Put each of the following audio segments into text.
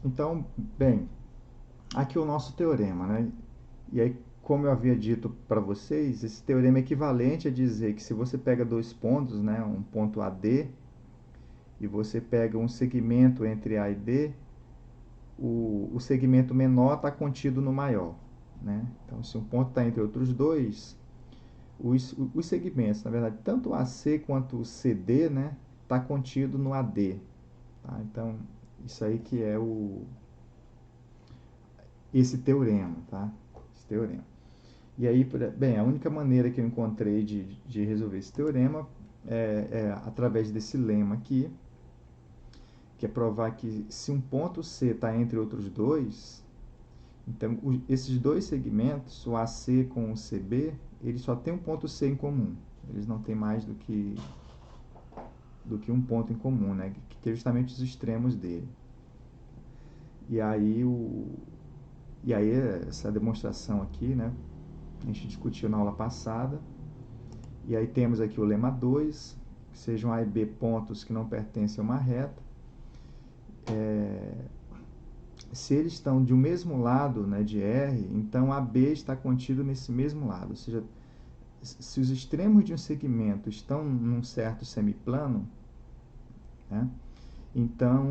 Então, bem, aqui é o nosso teorema, né? E aí, como eu havia dito para vocês, esse teorema é equivalente a dizer que se você pega dois pontos, né, um ponto AD, e você pega um segmento entre A e D, o segmento menor está contido no maior, né? Então, se um ponto está entre outros dois, os segmentos, na verdade, tanto o AC quanto o CD, né, está contido no AD. Tá? Então, isso aí que é esse teorema, tá? Esse teorema. E aí, bem, a única maneira que eu encontrei de resolver esse teorema é através desse lema aqui, que é provar que se um ponto C está entre outros dois, então esses dois segmentos, o AC com o CB, eles só têm um ponto C em comum. Eles não têm mais do que um ponto em comum, né? Que é justamente os extremos dele. E aí, essa demonstração aqui, né? A gente discutiu na aula passada. E aí temos aqui o lema 2, que sejam A e B pontos que não pertencem a uma reta. Se eles estão de um mesmo lado, né, de R, então AB está contido nesse mesmo lado. Ou seja, se os extremos de um segmento estão num certo semiplano, né, então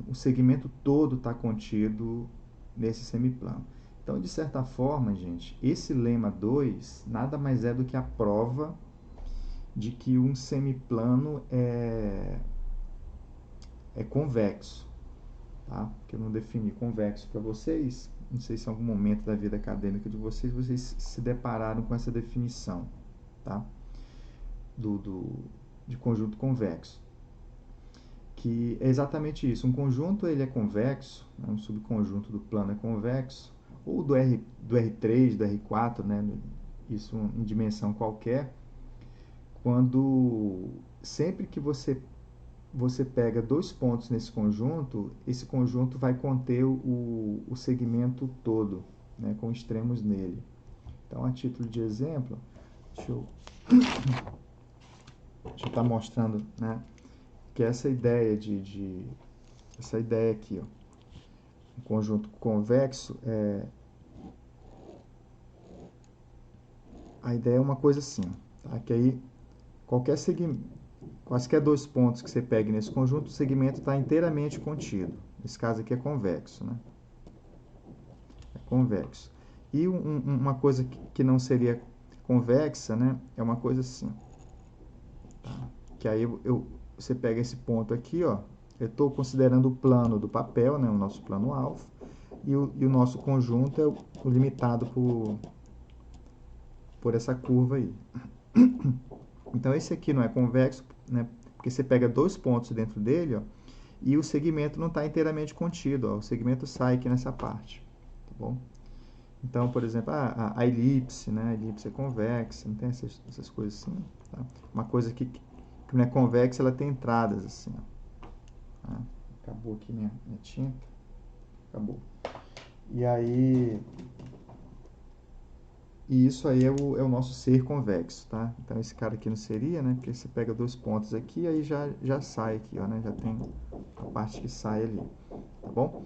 o segmento todo está contido nesse semiplano. Então, de certa forma, gente, esse lema 2 nada mais é do que a prova de que um semiplano é convexo. Tá? Porque eu não defini convexo para vocês. Não sei se em algum momento da vida acadêmica de vocês se depararam com essa definição, tá? De conjunto convexo. Que é exatamente isso. Um conjunto ele é convexo, né? Um subconjunto do plano é convexo, ou do R3, do R4, né? Isso em dimensão qualquer, quando sempre que você pega dois pontos nesse conjunto, esse conjunto vai conter o segmento todo, né, com extremos nele. Então, a título de exemplo, deixa eu estar mostrando, né, que essa ideia essa ideia aqui, ó, um conjunto convexo, a ideia é uma coisa assim, tá? Que aí quaisquer dois pontos que você pegue nesse conjunto, o segmento está inteiramente contido. Nesse caso aqui é convexo, né? É convexo. E uma coisa que não seria convexa, né, é uma coisa assim. Tá? Que aí você pega esse ponto aqui, ó, eu estou considerando o plano do papel, né, o nosso plano alfa, e o nosso conjunto é o limitado por essa curva aí. Então, esse aqui não é convexo, né, porque você pega dois pontos dentro dele, ó, e o segmento não está inteiramente contido, ó, o segmento sai aqui nessa parte, tá bom? Então, por exemplo, a elipse, né? A elipse é convexa, não tem essas coisas assim. Tá? Uma coisa que não é convexa, ela tem entradas assim. Ó. Tá? Acabou aqui minha tinta. Acabou. E aí... E isso aí é o nosso ser convexo, tá? Então, esse cara aqui não seria, né? Porque você pega dois pontos aqui, aí já sai aqui, ó, né? Já tem a parte que sai ali, tá bom?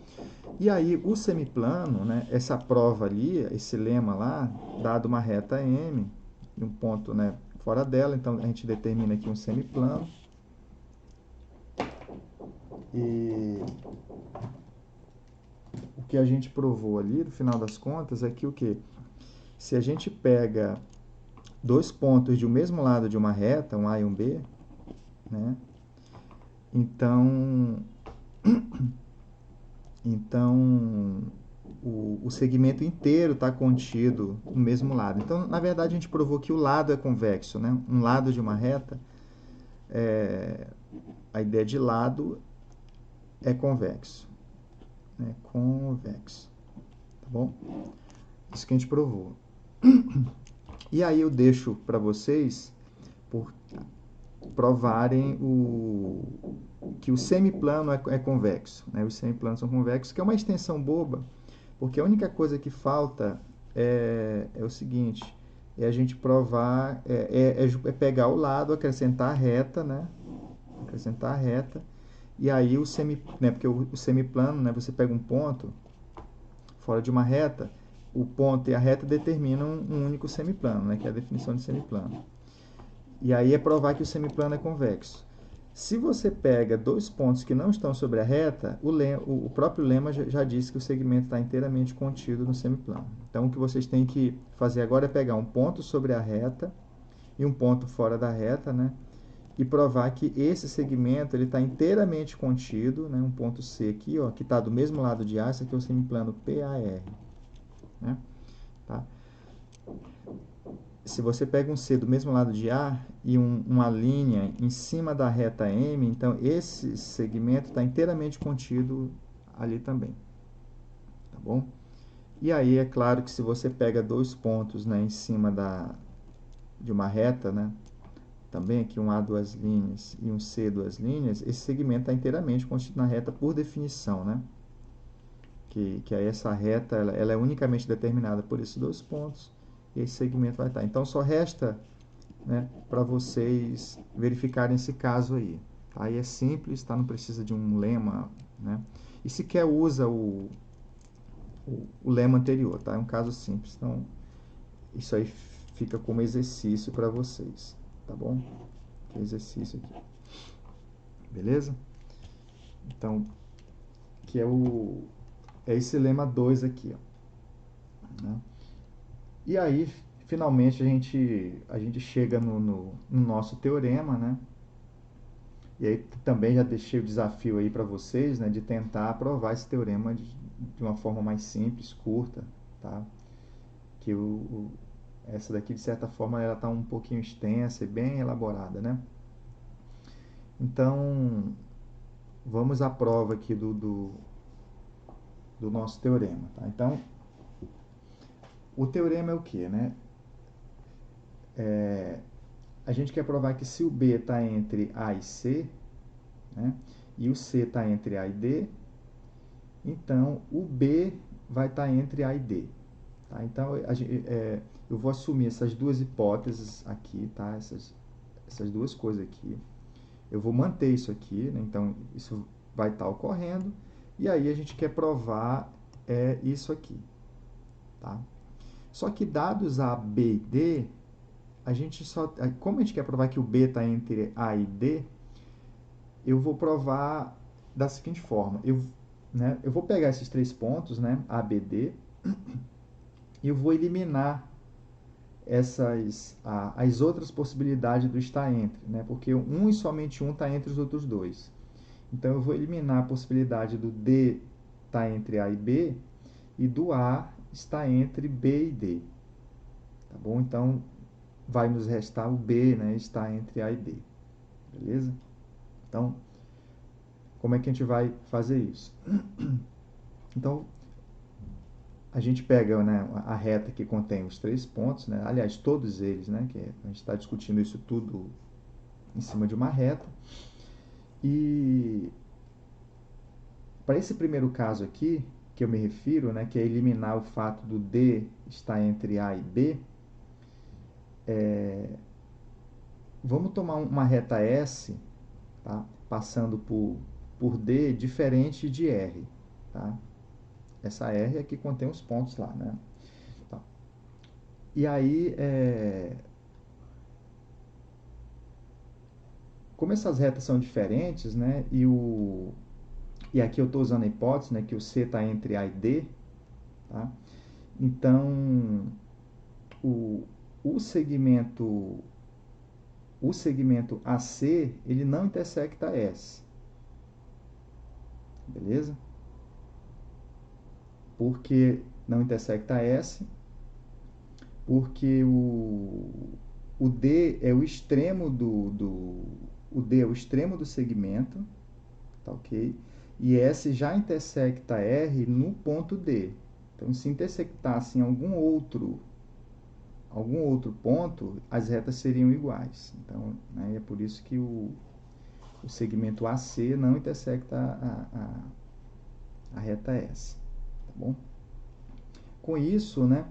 E aí, o semiplano, né? Essa prova ali, esse lema lá, dado uma reta M, e um ponto, né, fora dela, então a gente determina aqui um semiplano. E o que a gente provou ali, no final das contas, é que o quê? Se a gente pega dois pontos de um mesmo lado de uma reta, um A e um B, né? Então o segmento inteiro está contido no mesmo lado. Então, na verdade, a gente provou que o lado é convexo, né? Um lado de uma reta, a ideia de lado é convexo, né? Convexo, tá bom? Isso que a gente provou. E aí eu deixo para vocês por provarem que o semiplano é convexo, né? Os semiplanos são convexos, que é uma extensão boba, porque a única coisa que falta é o seguinte, é a gente provar, é pegar o lado, acrescentar a reta, né? Acrescentar a reta, E aí porque o semiplano, né, você pega um ponto fora de uma reta, o ponto e a reta determinam um único semiplano, né, que é a definição de semiplano. E aí é provar que o semiplano é convexo. Se você pega dois pontos que não estão sobre a reta, o próprio lema já diz que o segmento está inteiramente contido no semiplano. Então, o que vocês têm que fazer agora é pegar um ponto sobre a reta e um ponto fora da reta, né? E provar que esse segmento está inteiramente contido, né? Um ponto C aqui, ó, que está do mesmo lado de A, esse aqui é o semiplano PAR. Né? Tá? Se você pega um C do mesmo lado de A e uma linha em cima da reta M, então esse segmento está inteiramente contido ali também. Tá bom? E aí é claro que se você pega dois pontos, né, em cima de uma reta, né, também aqui um A duas linhas e um C duas linhas, esse segmento está inteiramente contido na reta por definição, né? Que aí essa reta ela é unicamente determinada por esses dois pontos e esse segmento vai estar. Então só resta, né, para vocês verificarem esse caso aí. Aí é simples, tá? Não precisa de um lema, né? E sequer usa o lema anterior, tá? É um caso simples. Então isso aí fica como exercício para vocês, tá bom? Que exercício aqui. Beleza? Então, que é esse lema 2 aqui, ó, né? E aí, finalmente, a gente chega no nosso teorema, né? E aí também já deixei o desafio aí para vocês, né, de tentar provar esse teorema de uma forma mais simples, curta, tá? Que essa daqui, de certa forma, ela está um pouquinho extensa e bem elaborada, né? Então, vamos à prova aqui do nosso teorema, tá? Então, o teorema é o que, né? A gente quer provar que se o B está entre A e C, né, e o C está entre A e D, então o B vai estar entre A e D. Tá? Então, eu vou assumir essas duas hipóteses aqui, tá? Essas duas coisas aqui. Eu vou manter isso aqui, né? Então isso vai estar ocorrendo. E aí a gente quer provar isso aqui. Tá? Só que dados A, B e D, como a gente quer provar que o B está entre A e D, eu vou provar da seguinte forma. Eu vou pegar esses três pontos, né, A, B, D, e eu vou eliminar as outras possibilidades do estar entre, né? Porque um e somente um está entre os outros dois. Então eu vou eliminar a possibilidade do D estar entre A e B e do A estar entre B e D. Tá bom? Então vai nos restar o B, né, estar entre A e D. Beleza? Então, como é que a gente vai fazer isso? Então, a gente pega, né, a reta que contém os três pontos, né, aliás, todos eles, né, que a gente está discutindo isso tudo em cima de uma reta. E para esse primeiro caso aqui, que eu me refiro, né, que é eliminar o fato do D estar entre A e B, vamos tomar uma reta S, tá, passando por D diferente de R. Tá? Essa R é que contém os pontos lá. Né? Tá. E aí, como essas retas são diferentes, né, e aqui eu estou usando a hipótese, né, que o C está entre A e D, tá? Então o, o segmento AC ele não intersecta S, beleza? Porque não intersecta S, porque o D é o extremo o D é o extremo do segmento, tá ok? E S já intersecta R no ponto D. Então, se intersectassem algum outro ponto, as retas seriam iguais. Então, né, é por isso que o segmento AC não intersecta a reta S. Tá bom? Com isso, né,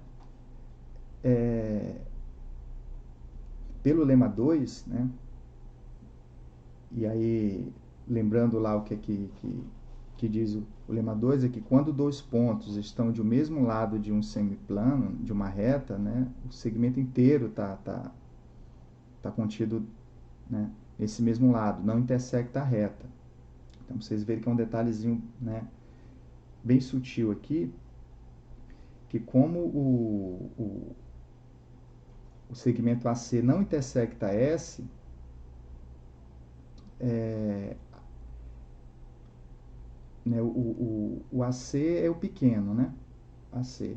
pelo lema 2, né, e aí lembrando lá o que é que diz o lema 2, é que quando dois pontos estão de um mesmo lado de um semiplano, de uma reta, né, o segmento inteiro tá contido, né, nesse mesmo lado, não intersecta a reta. Então vocês verem que é um detalhezinho, né, bem sutil aqui, que como o segmento AC não intersecta S, né, o AC é o pequeno, né? AC,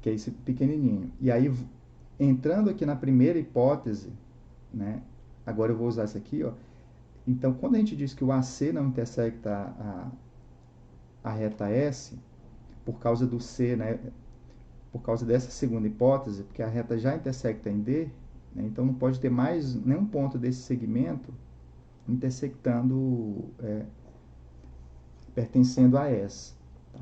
que é esse pequenininho. E aí, entrando aqui na primeira hipótese, né? Agora eu vou usar isso aqui, ó. Então, quando a gente diz que o AC não intersecta a reta S, por causa do C, né? Por causa dessa segunda hipótese, porque a reta já intersecta em D, né? Então não pode ter mais nenhum ponto desse segmento intersectando, pertencendo a S. Tá?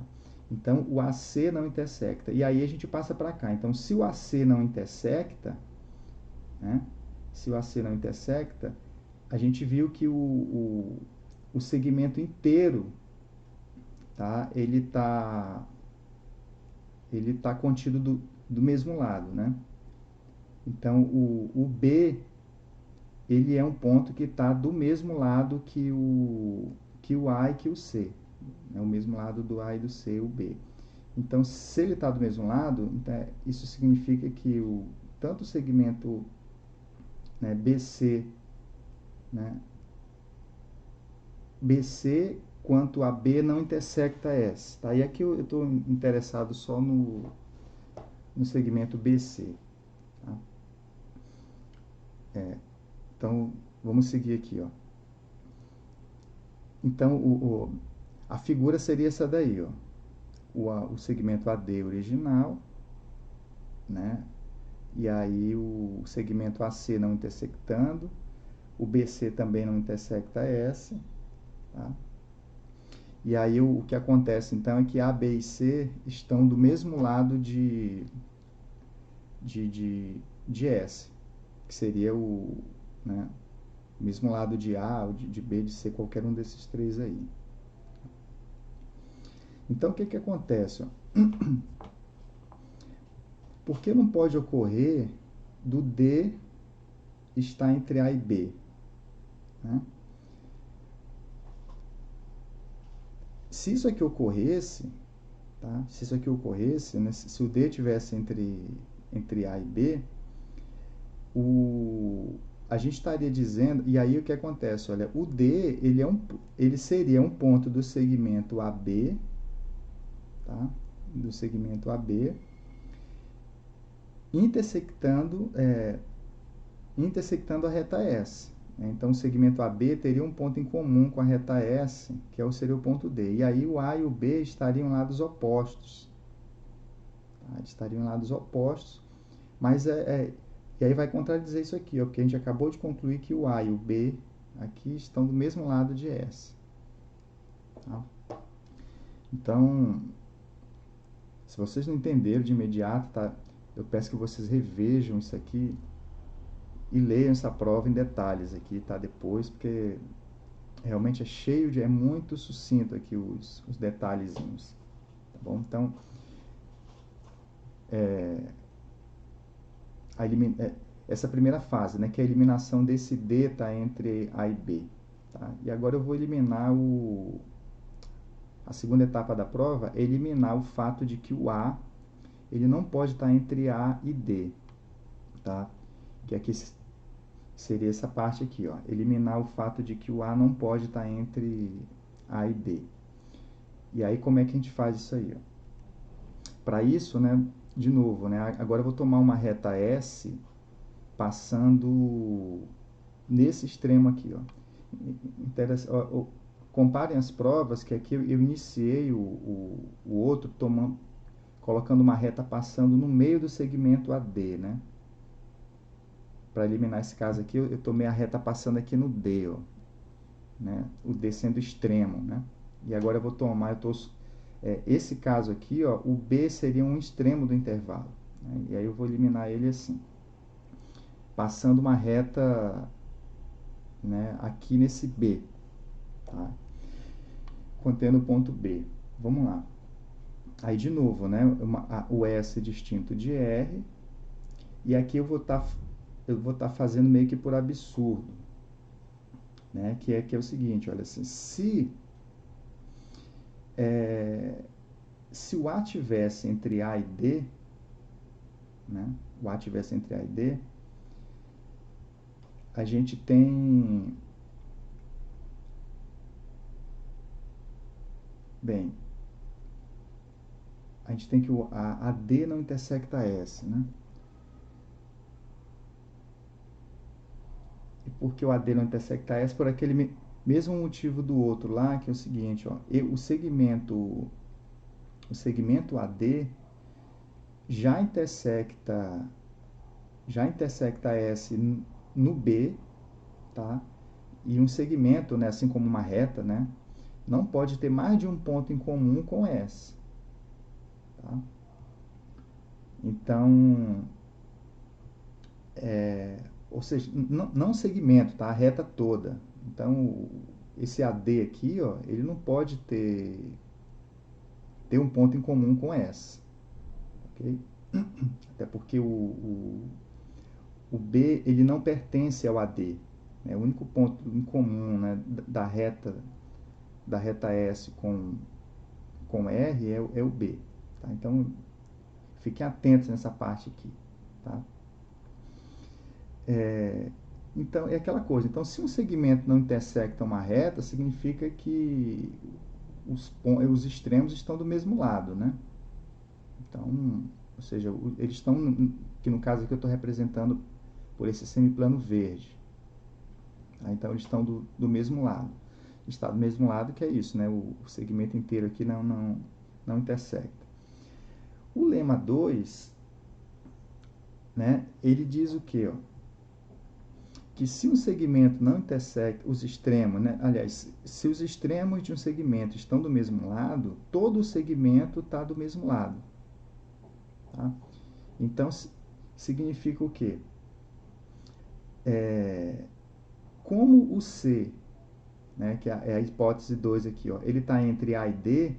Então o AC não intersecta. E aí a gente passa para cá. Então se o AC não intersecta, né? Se o AC não intersecta, a gente viu que o segmento inteiro, tá? Ele tá contido do mesmo lado, né? Então o B, ele é um ponto que está do mesmo lado que o A e que o C. É o mesmo lado do A e do C, o B. Então, se ele está do mesmo lado, então, isso significa que tanto o segmento, né, BC, né, BC quanto a B não intersecta S. Tá? E aqui eu estou interessado só no segmento BC. Tá? Então, vamos seguir aqui. Ó. Então, a figura seria essa daí. Ó. O segmento AD original, né? E aí o segmento AC não intersectando, o BC também não intersecta S, tá? E aí o que acontece então é que A, B e C estão do mesmo lado de S, que seria né, o mesmo lado de A, ou de B, de C, qualquer um desses três aí. Então o que acontece? Ó? Por que não pode ocorrer do D estar entre A e B? Né? Se isso aqui ocorresse, tá? Se isso aqui ocorresse, né? Se o D estivesse entre A e B, a gente estaria dizendo, e aí o que acontece? Olha, o D ele seria um ponto do segmento AB, tá? Do segmento AB, intersectando a reta S. Então, o segmento AB teria um ponto em comum com a reta S, que seria o ponto D. E aí o A e o B estariam em lados opostos. Tá? Estariam em lados opostos, mas e aí vai contradizer isso aqui, ó, porque a gente acabou de concluir que o A e o B aqui estão do mesmo lado de S. Tá? Então, se vocês não entenderam de imediato, tá? Eu peço que vocês revejam isso aqui e leiam essa prova em detalhes aqui, tá? Depois, porque realmente é muito sucinto aqui os detalhezinhos, tá bom? Então, essa primeira fase, né, que é a eliminação desse D tá entre A e B, tá? E agora eu vou eliminar a segunda etapa da prova, é eliminar o fato de que o A ele não pode estar entre A e D, tá? Que aqui seria essa parte aqui, ó, eliminar o fato de que o A não pode estar entre A e B. E aí como é que a gente faz isso aí? Para isso, né, de novo, né, agora eu vou tomar uma reta S passando nesse extremo aqui, ó. Comparem as provas, que aqui eu iniciei o outro colocando uma reta passando no meio do segmento AD, né? Para eliminar esse caso aqui, eu tomei a reta passando aqui no D, ó, né? O D sendo extremo, né? E agora eu vou tomar, esse caso aqui, ó, o B seria um extremo do intervalo, né? E aí eu vou eliminar ele assim, passando uma reta né, aqui nesse B, tá? Contendo o ponto B. Vamos lá. Aí, de novo, né, o S distinto de R, e aqui eu vou estar fazendo meio que por absurdo, né, que é o seguinte, olha assim, se o A tivesse entre A e D, né, o A tivesse entre A e D, a gente tem, bem, a gente tem que a D não intersecta S, né? E por que o AD não intersecta S? Por aquele mesmo motivo do outro lá, que é o seguinte, ó, o segmento AD já intersecta S no B, tá? E um segmento, né, assim como uma reta, né, não pode ter mais de um ponto em comum com S, tá? Então, ou seja, não segmento, tá? A reta toda. Então, esse AD aqui, ó, ele não pode ter um ponto em comum com S, ok? Até porque o B ele não pertence ao AD, né? O único ponto em comum, né, da reta S com R é o B, tá? Então, fiquem atentos nessa parte aqui, tá? Então, é aquela coisa. Então, se um segmento não intersecta uma reta, significa que os extremos estão do mesmo lado, né? Então, ou seja, eles estão, que no caso aqui eu estou representando por esse semiplano verde. Tá? Então, eles estão do mesmo lado. Está do mesmo lado, que é isso, né? O segmento inteiro aqui não intersecta. O lema 2, né, ele diz o quê? Ó? Que se um segmento não intersecta os extremos, né? Aliás, se os extremos de um segmento estão do mesmo lado, todo o segmento está do mesmo lado. Tá? Então, significa o quê? Como o C, né, que é a hipótese 2 aqui, ó, ele está entre A e D,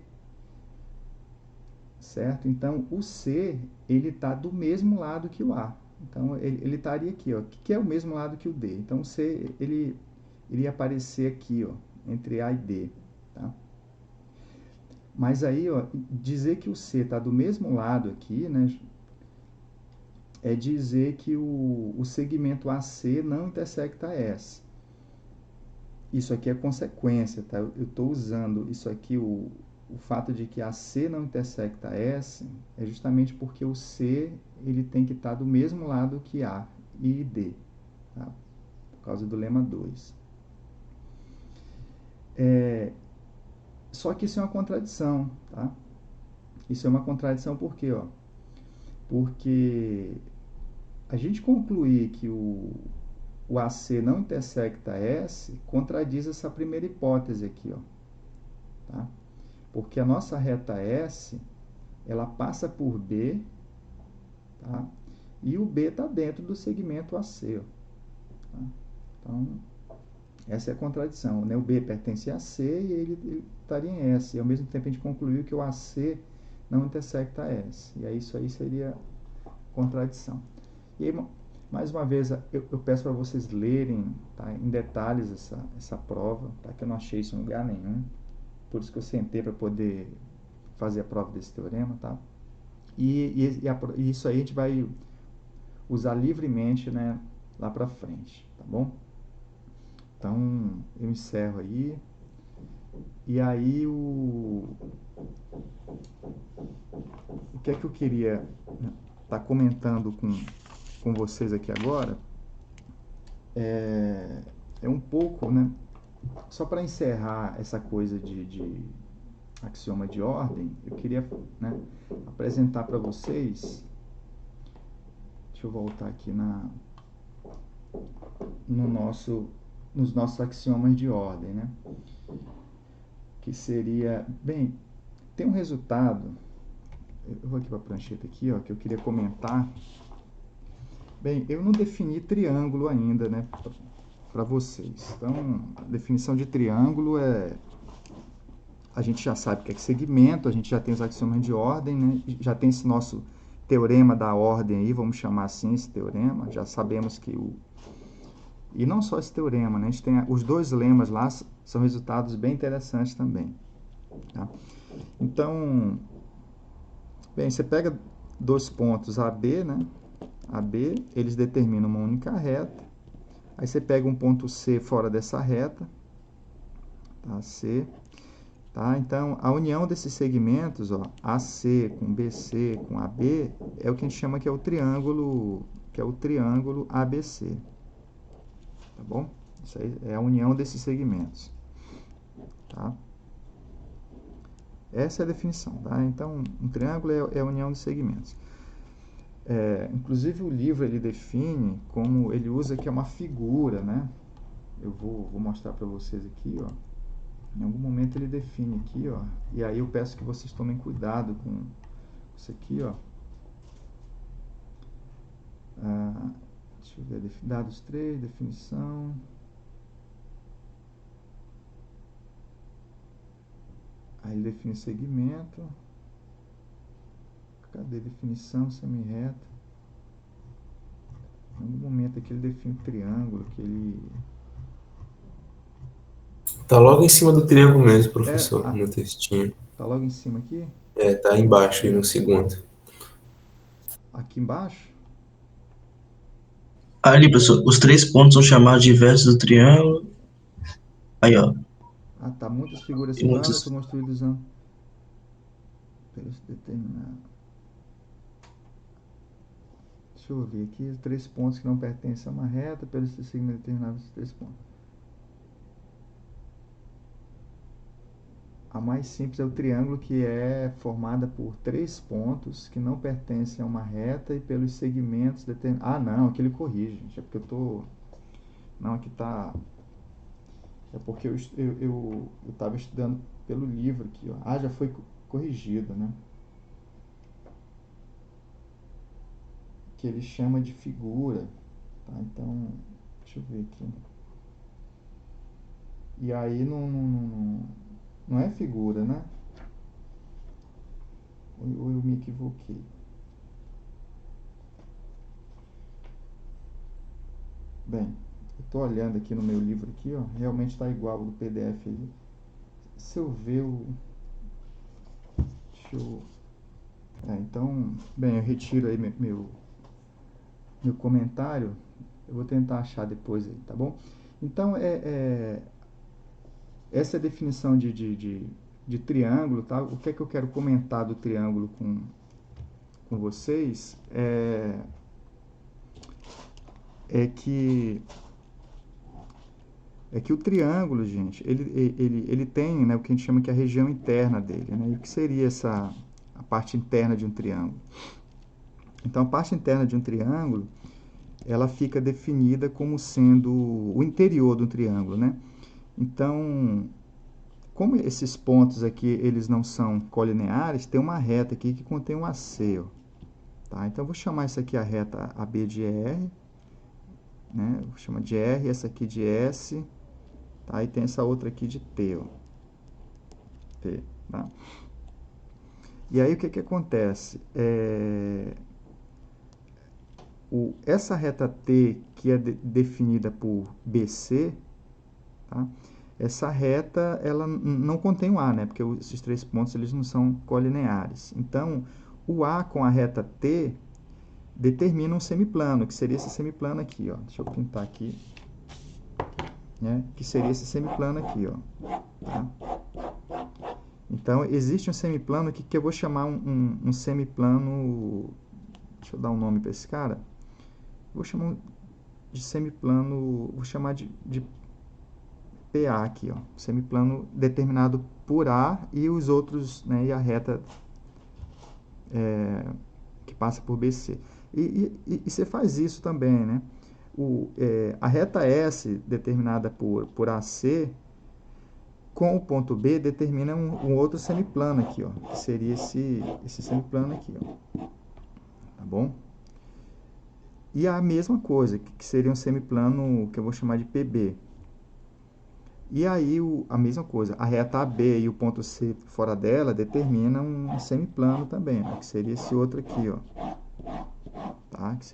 certo? Então, o C ele está do mesmo lado que o A. Então, ele estaria aqui, ó, que é o mesmo lado que o D. Então, o C ele iria aparecer aqui, ó, entre A e D. Tá? Mas aí, ó, dizer que o C está do mesmo lado aqui, né, é dizer que o segmento AC não intersecta S. Isso aqui é consequência, tá? Eu estou usando isso aqui, o fato de que AC não intersecta S, é justamente porque o C ele tem que estar do mesmo lado que A e D, tá? Por causa do lema 2. Só que isso é uma contradição, tá? Isso é uma contradição por quê? Ó? Porque a gente concluir que o AC não intersecta S contradiz essa primeira hipótese aqui, ó, tá? Porque a nossa reta S ela passa por B, tá? E o B está dentro do segmento AC, ó, tá? Então, essa é a contradição, né? O B pertence a C e ele estaria em S. E ao mesmo tempo a gente concluiu que o AC não intersecta S. E aí isso aí seria contradição. E aí, mais uma vez, eu peço para vocês lerem, tá, em detalhes essa prova, tá, que eu não achei isso em lugar nenhum. Por isso que eu sentei para poder fazer a prova desse teorema. Tá? E isso aí a gente vai usar livremente, né, lá para frente. Tá bom? Então, eu encerro aí. E aí, o que é que eu queria estar comentando com vocês aqui agora é um pouco, né, só para encerrar essa coisa de axioma de ordem, eu queria, né, apresentar para vocês, deixa eu voltar aqui nos nossos axiomas de ordem, né, que seria, bem, tem um resultado, eu vou aqui para a prancheta aqui, ó, que eu queria comentar. Bem, eu não defini triângulo ainda, né, para vocês. Então, a definição de triângulo a gente já sabe o que é segmento, a gente já tem os axiomas de ordem, né? Já tem esse nosso teorema da ordem aí, vamos chamar assim esse teorema, já sabemos que E não só esse teorema, né? A gente tem os dois lemas lá, são resultados bem interessantes também. Tá? Então, bem, você pega dois pontos AB, né? AB, eles determinam uma única reta. Aí você pega um ponto C fora dessa reta, tá? C. Tá? Então, a união desses segmentos, ó, AC com BC com AB, é o que a gente chama que é o triângulo ABC. Tá bom? Isso aí é a união desses segmentos. Tá? Essa é a definição. Tá? Então, um triângulo é a união de segmentos. Inclusive, o livro ele define como ele usa aqui uma figura, né? Eu vou mostrar para vocês aqui, ó. Em algum momento ele define aqui, ó. E aí eu peço que vocês tomem cuidado com isso aqui, ó. Deixa eu ver, dados 3, definição. Aí ele define segmento. Cadê definição semirreta? Em algum momento aqui ele define triângulo, que ele... Tá logo em cima do triângulo mesmo, professor, no textinho. Tá logo em cima aqui? Tá embaixo aí no segundo. Aqui embaixo? Ali, professor, os 3 pontos são chamados de vértices do triângulo. Aí, ó. Ah, tá. Muitas figuras Tem planas são muitos. construídas usando pelos determinados. Deixa eu ver aqui. 3 pontos que não pertencem a uma reta, pelos segmentos determinados, 3 pontos. A mais simples é o triângulo, que é formada por 3 pontos que não pertencem a uma reta e pelos segmentos determinados. Ah, não, aqui ele corrige, gente. É porque eu tô... Não, aqui tá... É porque eu estava estudando pelo livro aqui, ó. Ah, já foi corrigido, né? Que ele chama de figura, tá? Então, deixa eu ver aqui. E aí não é figura, né? Ou eu me equivoquei? Bem, eu estou olhando aqui no meu livro aqui, ó, realmente está igual ao do PDF ali. Se eu ver o... Deixa eu... então, bem, eu retiro aí meu comentário. Eu vou tentar achar depois aí, tá bom? Então, essa é a definição de triângulo, tá? O que é que eu quero comentar do triângulo com vocês é que o triângulo, gente, ele tem, né, o que a gente chama que é a região interna dele, né? E o que seria a parte interna de um triângulo? Então, a parte interna de um triângulo, ela fica definida como sendo o interior do triângulo, né? Então, como esses pontos aqui, eles não são colineares, tem uma reta aqui que contém um AC, ó. Tá? Então, eu vou chamar isso aqui a reta AB de R, né? Vou chamar de R, essa aqui de S, tá? E tem essa outra aqui de T, ó. T, tá? E aí, o que acontece? Essa reta T, que é definida por BC, tá? Essa reta, ela não contém o A, né? Porque esses 3 pontos, eles não são colineares. Então, o A com a reta T determina um semiplano, que seria esse semiplano aqui, ó. Deixa eu pintar aqui, né? Que seria esse semiplano aqui, ó. Tá? Então, existe um semiplano aqui que eu vou chamar um semiplano... Deixa eu dar um nome para esse cara. Vou chamar de semiplano... Vou chamar de PA aqui, ó. Semiplano determinado por A e os outros, né? E a reta que passa por BC. E você faz isso também, né? A reta S determinada por AC com o ponto B determina um outro semiplano aqui, ó, que seria esse semiplano aqui, ó. Tá bom? E a mesma coisa, que seria um semiplano que eu vou chamar de PB. E aí a mesma coisa, a reta AB e o ponto C fora dela determinam um semiplano também, né? Que seria esse outro aqui, ó. Tá? Que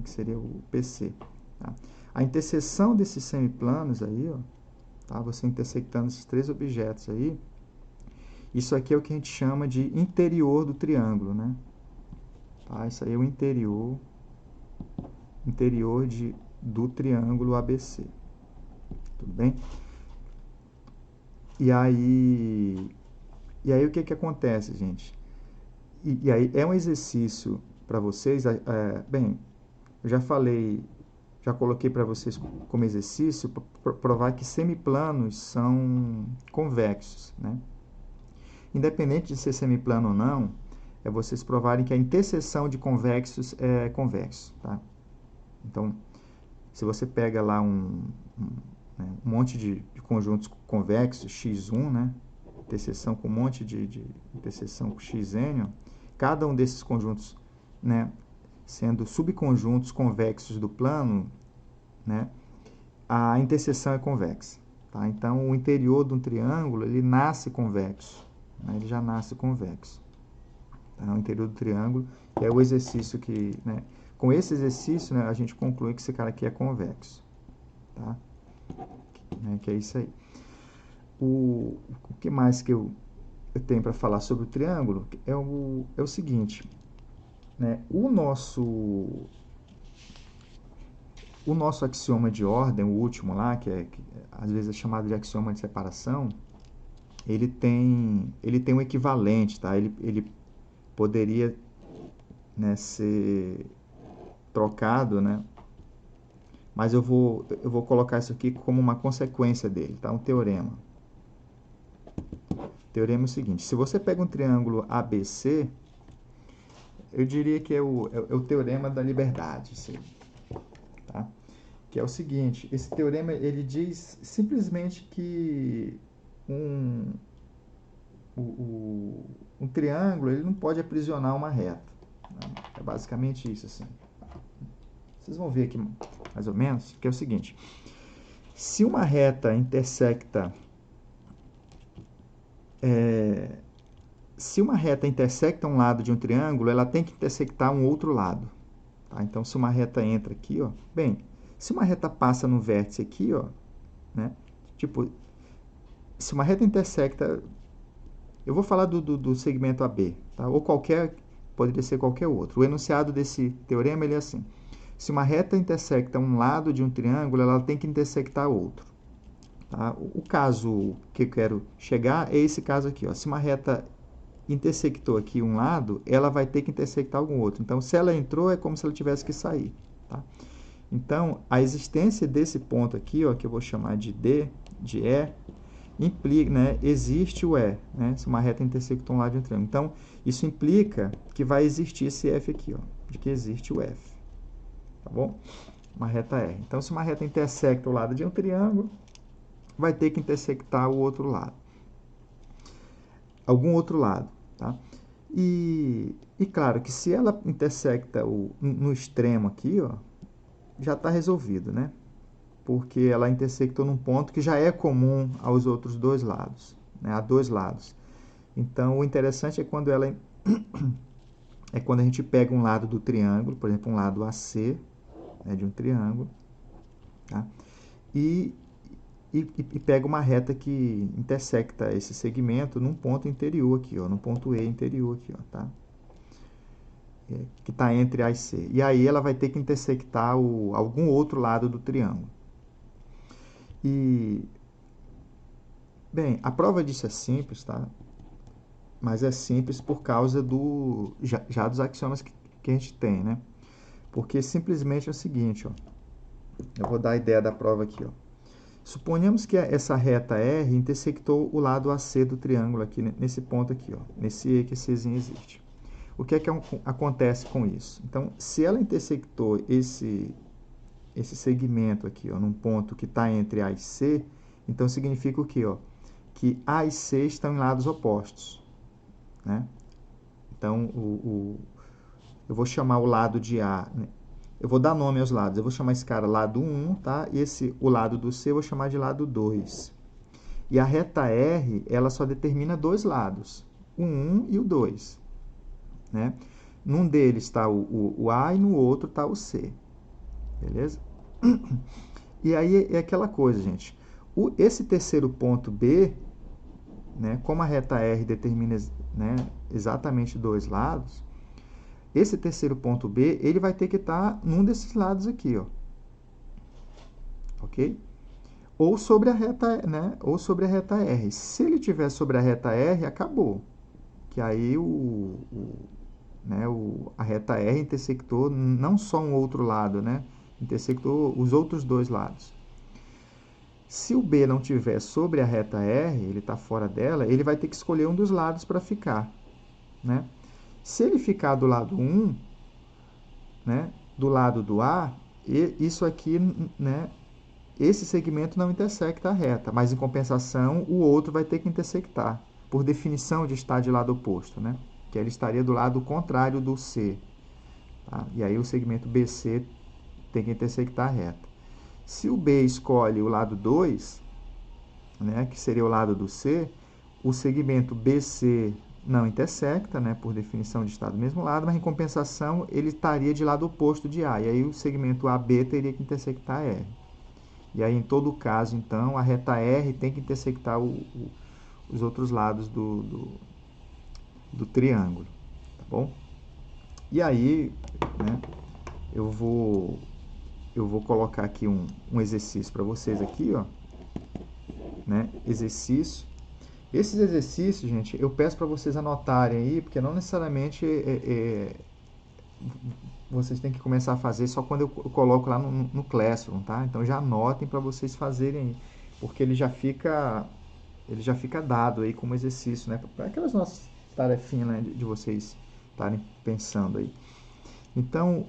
seria o PC. Tá? A interseção desses semiplanos aí, ó, tá? Você intersectando esses três objetos aí, isso aqui é o que a gente chama de interior do triângulo, né? Tá? Isso aí é o interior do triângulo ABC. Tudo bem? E aí o que acontece, gente? E aí é um exercício para vocês, bem, eu já falei, já coloquei para vocês como exercício para provar que semiplanos são convexos, né? Independente de ser semiplano ou não, é vocês provarem que a interseção de convexos é convexo, tá? Então, se você pega lá um monte de conjuntos convexos, x1, né? Interseção com um monte de interseção com xn, cada um desses conjuntos, né, sendo subconjuntos convexos do plano, né, a interseção é convexa. Tá? Então, o interior de um triângulo, ele nasce convexo. Né? Ele já nasce convexo. Tá? O interior do triângulo é o exercício que... Né, com esse exercício, né, a gente conclui que esse cara aqui é convexo. Tá? Que é isso aí. O que mais que eu tenho para falar sobre o triângulo é o seguinte, né? O nosso axioma de ordem, o último lá, que às vezes é chamado de axioma de separação, ele tem um equivalente, tá? Ele poderia, né, ser trocado, né? Mas eu vou colocar isso aqui como uma consequência dele, tá? Um teorema. O teorema é o seguinte: se você pega um triângulo ABC, eu diria que é o teorema da liberdade, assim, tá? Que é o seguinte: esse teorema ele diz simplesmente que um triângulo ele não pode aprisionar uma reta. Né? É basicamente isso, assim. Vocês vão ver aqui mais ou menos, que é o seguinte: se uma reta intersecta um lado de um triângulo, ela tem que intersectar um outro lado. Tá? Então, se uma reta entra aqui, ó, bem, se uma reta passa no vértice aqui, ó, né? Tipo, se uma reta intersecta, eu vou falar do segmento AB, tá? Ou poderia ser qualquer outro. O enunciado desse teorema ele é assim: se uma reta intersecta um lado de um triângulo, ela tem que intersectar outro. Tá? O caso que eu quero chegar é esse caso aqui, ó. Se uma reta intersectou aqui um lado, ela vai ter que intersectar algum outro. Então, se ela entrou, é como se ela tivesse que sair. Tá? Então, a existência desse ponto aqui, ó, que eu vou chamar de D, de E, implica, né, existe o E, né, se uma reta intersectou um lado de um triângulo. Então, isso implica que vai existir esse F aqui, ó, de que existe o F. Tá bom? Uma reta R. Então, se uma reta intersecta o lado de um triângulo, vai ter que intersectar o outro lado. Algum outro lado. Tá? E claro que se ela intersecta no extremo aqui, ó, já está resolvido, né? Porque ela intersectou num ponto que já é comum aos outros dois lados, né? A dois lados. Então, o interessante é quando quando a gente pega um lado do triângulo, por exemplo, um lado AC, né, de um triângulo, tá? E pega uma reta que intersecta esse segmento num ponto interior aqui, ó, num ponto E interior aqui, ó, tá? Que está entre A e C. E aí ela vai ter que intersectar algum outro lado do triângulo. Bem, a prova disso é simples, tá? Mas é simples por causa já dos axiomas que a gente tem, né? Porque simplesmente é o seguinte, ó. Eu vou dar a ideia da prova aqui, ó. Suponhamos que essa reta R intersectou o lado AC do triângulo aqui, nesse ponto aqui, ó, nesse E que Czinho existe. O que é que acontece com isso? Então, se ela intersectou esse segmento aqui, ó, num ponto que está entre A e C, então significa o quê? Ó? Que A e C estão em lados opostos. Né? Então, eu vou chamar o lado de A, né? eu vou dar nome aos lados. Eu vou chamar esse cara lado 1, tá? E o lado do C eu vou chamar de lado 2. E a reta R, ela só determina dois lados, o 1 e o 2. Né? Num deles está o A e no outro está o C. Beleza? E aí é aquela coisa, gente. Esse terceiro ponto B, né, como a reta R determina, né, exatamente dois lados, esse terceiro ponto B, ele vai ter que estar num desses lados aqui, ó. Ok? Ou sobre a reta, né, ou sobre a reta R. Se ele tiver sobre a reta R, acabou. Que aí a reta R intersectou não só um outro lado, né? Intersectou os outros dois lados. Se o B não tiver sobre a reta R, ele está fora dela, ele vai ter que escolher um dos lados para ficar. Né? Se ele ficar do lado 1, né, do lado do A, isso aqui, né, esse segmento não intersecta a reta, mas em compensação o outro vai ter que intersectar, por definição de estar de lado oposto, né? Que ele estaria do lado contrário do C. Tá? E aí o segmento BC tem que intersectar a reta. Se o B escolhe o lado 2, né, que seria o lado do C, o segmento BC não intersecta, né, por definição de estar do mesmo lado, mas em compensação ele estaria de lado oposto de A, e aí o segmento AB teria que intersectar R. E aí, em todo caso, então, a reta R tem que intersectar os outros lados do triângulo, tá bom? E aí, né, eu vou colocar aqui um exercício para vocês aqui, ó, né, exercício. Esses exercícios, gente, eu peço para vocês anotarem aí, porque não necessariamente vocês têm que começar a fazer só quando eu coloco lá no Classroom, tá? Então já anotem para vocês fazerem aí, porque ele já fica dado aí como exercício, né? Para aquelas nossas tarefinhas, né, de vocês estarem pensando aí. Então,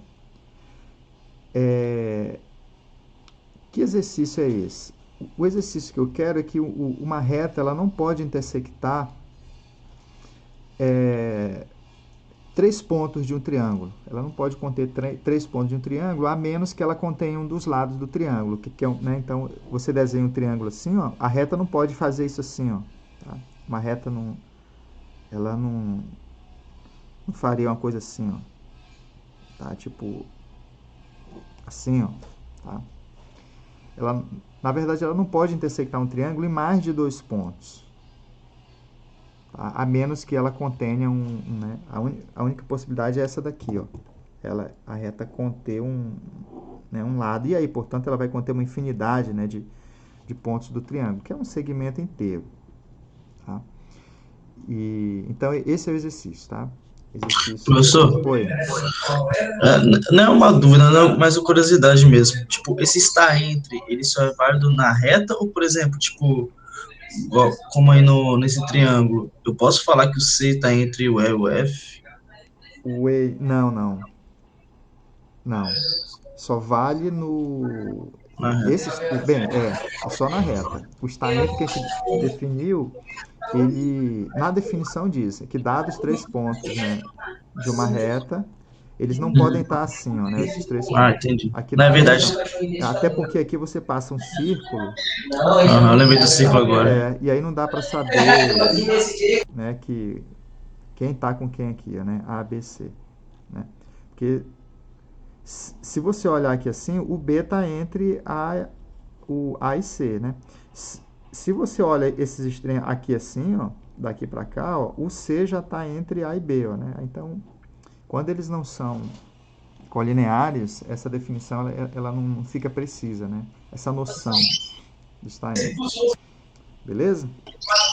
que exercício é esse? O exercício que eu quero é que uma reta ela não pode intersectar três pontos de um triângulo. Ela não pode conter três pontos de um triângulo, a menos que ela contenha um dos lados do triângulo. Né? Então, você desenha um triângulo assim, ó, a reta não pode fazer isso assim. Ó, tá? Uma reta ela não faria uma coisa assim. Ó, tá? Tipo assim. Ó, tá? Na verdade, ela não pode intersectar um triângulo em mais de dois pontos. A menos que ela contenha né, a única possibilidade é essa daqui, ó. A reta conter né, um lado, e aí, portanto, ela vai conter uma infinidade, né, de pontos do triângulo, que é um segmento inteiro. Tá? Então, esse é o exercício, tá? Professor, Oi. não é uma dúvida, não, mas uma curiosidade mesmo. Tipo, esse está entre, ele só é válido na reta ou, por exemplo, tipo, como aí nesse triângulo, eu posso falar que o C está entre o E e o F? Não. Só vale no... Na reta. Bem, é só na reta. O está entre que a gente definiu, ele, na definição diz que dados três pontos, né, de uma reta, eles não podem estar assim, ó, né, esses três Ah, pontos. entendi. Aqui Não na é verdade. reta, até porque aqui você passa um círculo, Aham, eu lembrei do ciclo agora. e aí não dá para saber, né, que quem está com quem aqui, né, A, B, C, né? Porque se você olhar aqui assim, o B está entre o A e C, né? Se você olha esses extremos aqui assim, ó, daqui para cá, ó, o C já está entre A e B, ó, né? Então, quando eles não são colineares, essa definição ela não fica precisa, né? Essa noção de estar entre. Beleza?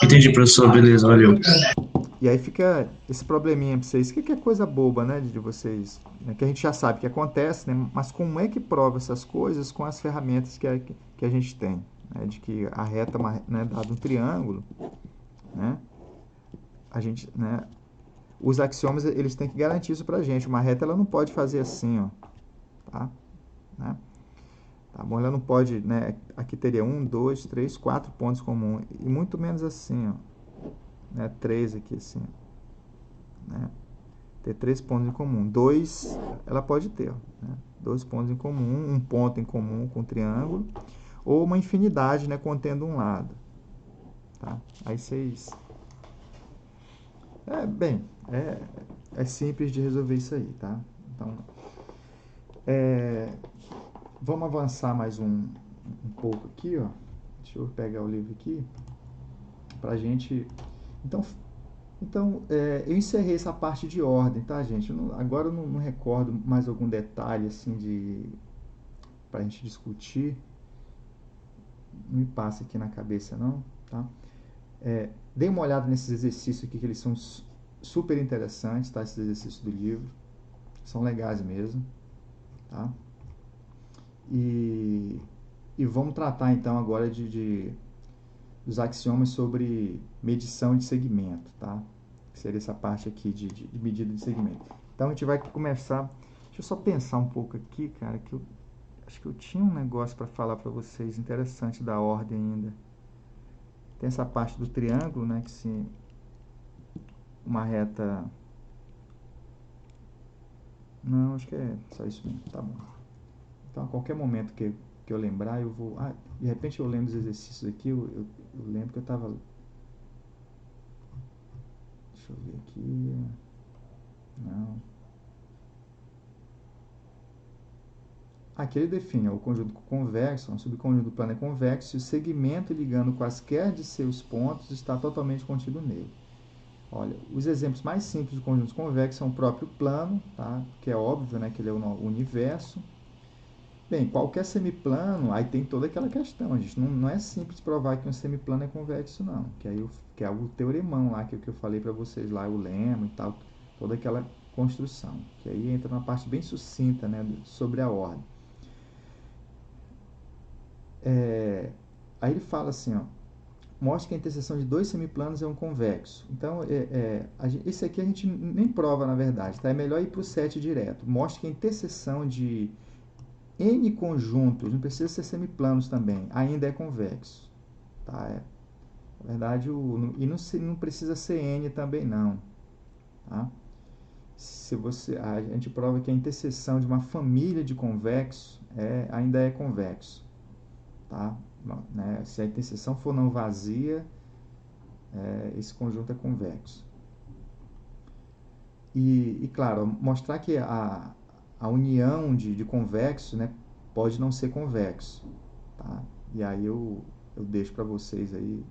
Entendi, professor. Beleza, valeu. E aí fica esse probleminha para vocês, que é coisa boba, né, de vocês, né, que a gente já sabe que acontece, né, mas como é que prova essas coisas com as ferramentas que a gente tem, né, de que a reta, né, dado um triângulo, né, a gente, né, os axiomas, eles têm que garantir isso pra gente, uma reta ela não pode fazer assim, ó, tá, né, tá bom, ela não pode, né, aqui teria 1, 2, 3, 4 pontos comuns, e muito menos assim, ó, né, 3 aqui assim, né, ter três pontos em comum. 2, ela pode ter, ó, né? dois pontos em comum, um ponto em comum com o triângulo, ou uma infinidade, né, contendo um lado. Tá? Aí vocês... Bem, é simples de resolver isso aí, tá? Então, vamos avançar mais um pouco aqui, ó. Deixa eu pegar o livro aqui pra gente... Então, eu encerrei essa parte de ordem, tá, gente? Agora eu não recordo mais algum detalhe, assim, pra gente discutir. Não me passa aqui na cabeça, não, tá? Dê uma olhada nesses exercícios aqui, que eles são super interessantes, tá? Esses exercícios do livro. São legais mesmo, tá? E vamos tratar, então, agora dos axiomas sobre medição de segmento, tá? Que seria essa parte aqui de medida de segmento. Então, a gente vai começar... Deixa eu só pensar um pouco aqui, cara, que eu acho que eu tinha um negócio para falar para vocês, interessante da ordem ainda. Tem essa parte do triângulo, né, que se uma reta... Não, acho que é só isso mesmo, tá bom. Então, a qualquer momento que eu lembrar, eu vou... de repente eu lembro dos exercícios aqui, eu lembro que eu estava... Deixa eu ver aqui... Não... Aqui ele define o conjunto convexo, um subconjunto do plano é convexo, e o segmento ligando quaisquer de seus pontos está totalmente contido nele. Olha, os exemplos mais simples de conjuntos convexos são o próprio plano, tá? Que é óbvio, né, que ele é o universo. Bem, qualquer semiplano, aí tem toda aquela questão, gente. Não é simples provar que um semiplano é convexo, não. Que é o teoremão lá, que eu falei para vocês lá, o lema e tal, toda aquela construção. Que aí entra numa parte bem sucinta, né, sobre a ordem. Aí ele fala assim, ó, mostra que a interseção de dois semiplanos é um convexo. Então, esse aqui a gente nem prova, na verdade, tá? É melhor ir para o set direto. Mostra que a interseção de N conjuntos, não precisa ser semiplanos também, ainda é convexo. Tá? Na verdade, e não precisa ser N também, não. Tá? A gente prova que a interseção de uma família de convexos ainda é convexo. Tá? Né? Se a interseção for não vazia, esse conjunto é convexo. E claro, mostrar que a união de convexos, né, pode não ser convexo. Tá? E aí eu deixo para vocês aí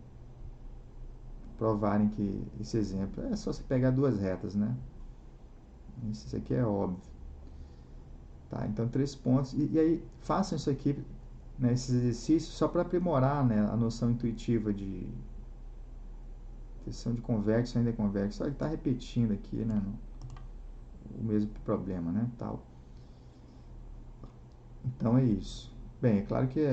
provarem que esse exemplo é só você pegar duas retas, né? Isso aqui é óbvio. Tá? Então, 3 pontos. E aí, façam isso aqui, né, esses exercícios, só para aprimorar, né, a noção intuitiva de questão de convexo ainda é convexo. Só ele está repetindo aqui, né, o mesmo problema, né, tal. Então é isso. Bem, é claro que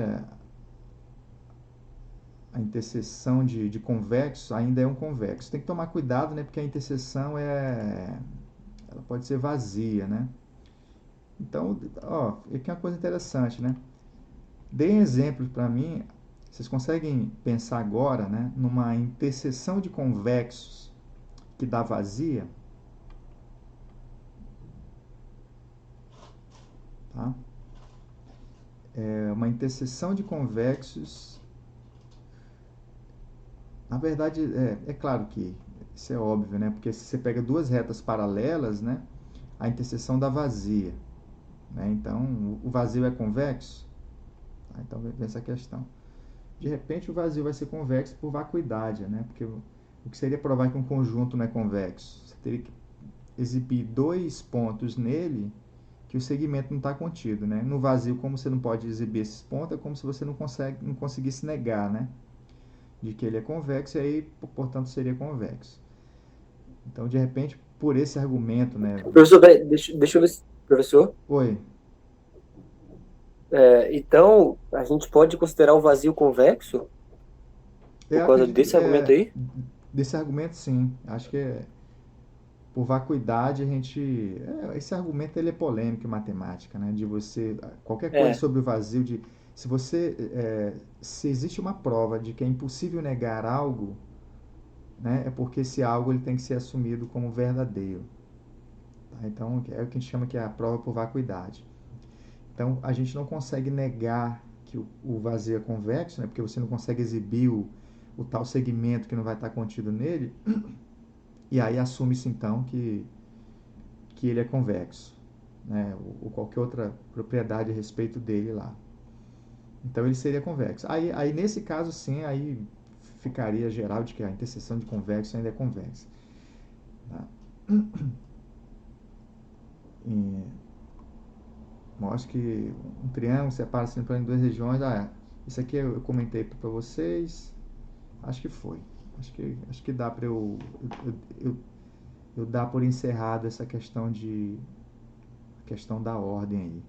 a interseção de convexos ainda é um convexo. Tem que tomar cuidado, né, porque a interseção ela pode ser vazia, né? Então, ó, aqui é uma coisa interessante, né? Deem exemplos para mim. Vocês conseguem pensar agora, né, numa interseção de convexos que dá vazia? Tá? Uma interseção de convexos. Na verdade, é claro que isso é óbvio, né? Porque se você pega duas retas paralelas, né, a interseção dá vazia. Né? Então, o vazio é convexo? Tá? Então, vem essa questão. De repente, o vazio vai ser convexo por vacuidade, né? Porque o que seria provar que um conjunto não é convexo? Você teria que exibir dois pontos nele que o segmento não está contido, né? No vazio, como você não pode exibir esses pontos, é como se você não conseguisse negar, né, de que ele é convexo, e aí, portanto, seria convexo. Então, de repente, por esse argumento, né... Professor, deixa eu ver se... Professor? Oi. Então, a gente pode considerar o vazio convexo? Por causa desse argumento aí? Desse argumento, sim. Acho que por vacuidade, a gente... esse argumento ele é polêmico em matemática, né? De você... Qualquer coisa sobre o vazio, se existe uma prova de que é impossível negar algo, né, é porque esse algo ele tem que ser assumido como verdadeiro. Tá? Então, é o que a gente chama que é a prova por vacuidade. Então, a gente não consegue negar que o vazio é convexo, né? Porque você não consegue exibir o tal segmento que não vai estar contido nele, e aí assume-se, então, que ele é convexo, né? Ou qualquer outra propriedade a respeito dele lá. Então, ele seria convexo. Aí nesse caso, sim, aí ficaria geral de que a interseção de convexo ainda é convexa. Tá? Mostra que um triângulo separa-se em plano em duas regiões. Isso aqui eu comentei para vocês. Acho que foi. Acho que dá para eu dar por encerrado essa questão da ordem aí.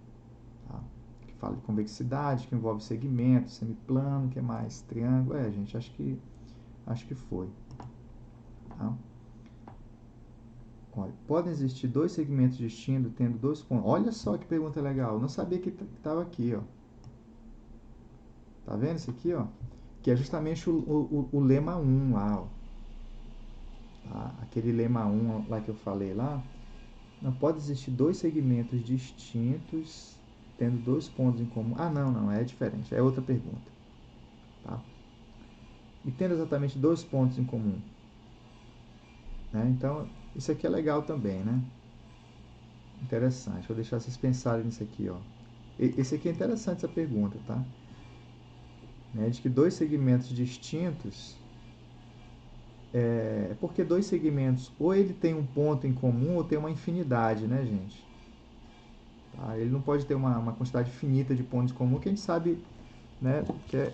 Tá? Que fala de convexidade, que envolve segmento, semiplano, que é mais triângulo. Gente, acho que foi. Tá? Olha, podem existir dois segmentos distintos tendo dois pontos. Olha só que pergunta legal. Eu não sabia que estava aqui, ó. Tá vendo isso aqui, ó? Que é justamente o lema 1 lá, ó. Tá? Aquele lema 1 lá que eu falei lá. Não pode existir dois segmentos distintos tendo dois pontos em comum. Não, é diferente. É outra pergunta. Tá? E tendo exatamente dois pontos em comum. Né? Então, isso aqui é legal também, né? Interessante. Vou deixar vocês pensarem nisso aqui, ó. Esse aqui é interessante, essa pergunta, tá? Né? De que dois segmentos distintos... porque dois segmentos, ou ele tem um ponto em comum, ou tem uma infinidade, né, gente? Tá? Ele não pode ter uma quantidade finita de pontos em comum, que a gente sabe, né, que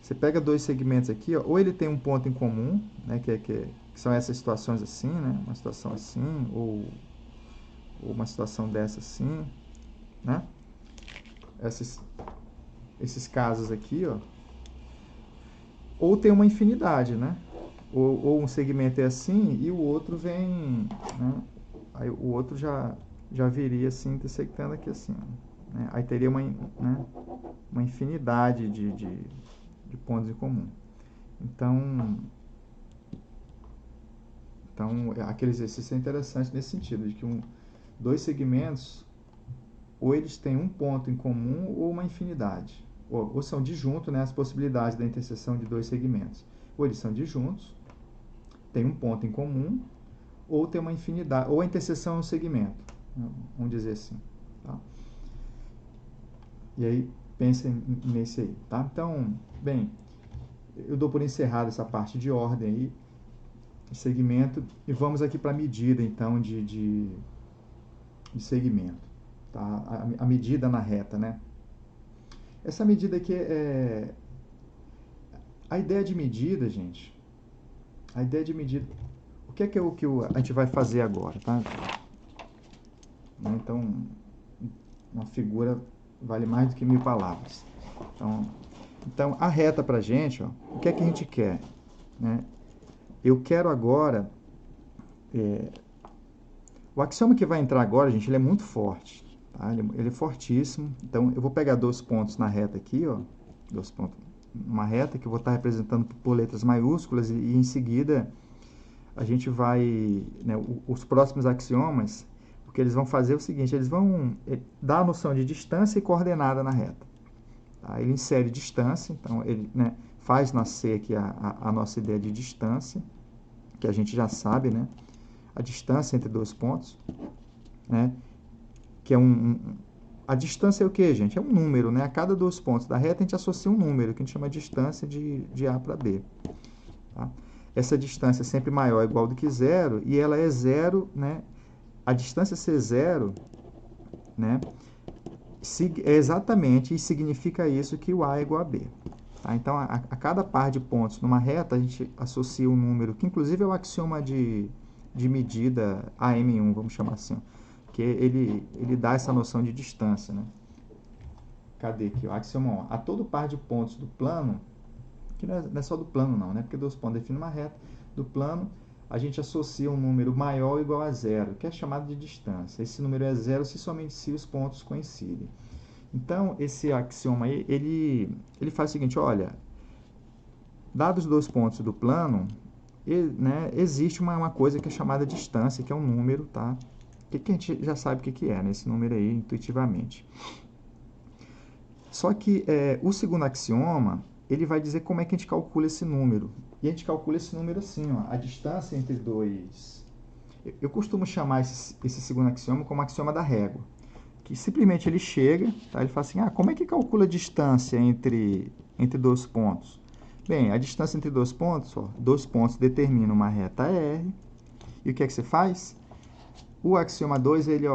você pega dois segmentos aqui, ó, ou ele tem um ponto em comum, né, que são essas situações assim, né, uma situação assim, ou uma situação dessa assim, né, esses casos aqui, ó, ou tem uma infinidade, né, ou um segmento é assim e o outro vem, né, aí o outro já viria assim, intersectando aqui assim, né, aí teria uma infinidade de pontos em comum. Então, aquele exercício é interessante nesse sentido, de que dois segmentos, ou eles têm um ponto em comum ou uma infinidade. Ou são disjuntos, né, as possibilidades da interseção de dois segmentos. Ou eles são disjuntos, tem um ponto em comum, ou tem uma infinidade, ou a interseção é um segmento. Vamos dizer assim. Tá? E aí, pensem nesse aí. Tá? Então, bem, eu dou por encerrado essa parte de ordem aí, segmento, e vamos aqui para a medida, então, de segmento. Tá? A medida na reta, né? Essa medida aqui a ideia de medida, gente, o que a gente vai fazer agora, tá? Então, uma figura vale mais do que 1000 palavras. Então a reta pra gente, ó, o que é que a gente quer? Né? Eu quero agora... o axioma que vai entrar agora, gente, ele é muito forte. Tá? Ele é fortíssimo. Então, eu vou pegar dois pontos na reta aqui, ó. Dois pontos numa reta que eu vou estar representando por letras maiúsculas e em seguida a gente vai... Né, os próximos axiomas, o que eles vão fazer é o seguinte, eles vão dar a noção de distância e coordenada na reta. Tá? Ele insere distância, então ele, né, faz nascer aqui a nossa ideia de distância, que a gente já sabe, né? A distância entre dois pontos, né? Que é a distância é o que, gente? É um número, né? A cada dois pontos da reta a gente associa um número, que a gente chama de distância de A para B. Tá? Essa distância é sempre maior ou igual do que zero, e ela é zero, né? A distância ser zero, né? Exatamente, e significa isso que o A é igual a B. Tá? Então, a cada par de pontos numa reta, a gente associa um número, que inclusive é o axioma de medida AM1, vamos chamar assim, que ele dá essa noção de distância, né? Cadê aqui? O axioma 1. A todo par de pontos do plano, que não é só do plano não, né? Porque dois pontos definem uma reta, do plano a gente associa um número maior ou igual a zero, que é chamado de distância. Esse número é zero somente se os pontos coincidem. Então, esse axioma aí, ele faz o seguinte, olha, dados os dois pontos do plano, né, existe uma coisa que é chamada distância, que é um número, tá? que a gente já sabe o que é, né? Esse número aí, intuitivamente. Só que o segundo axioma, ele vai dizer como é que a gente calcula esse número. E a gente calcula esse número assim, ó, a distância entre dois... Eu costumo chamar esse segundo axioma como axioma da régua. Que simplesmente ele chega, tá? Ele fala assim, como é que calcula a distância entre dois pontos? Bem, a distância entre dois pontos, ó, dois pontos determinam uma reta R. E o que é que você faz? O axioma 2, ele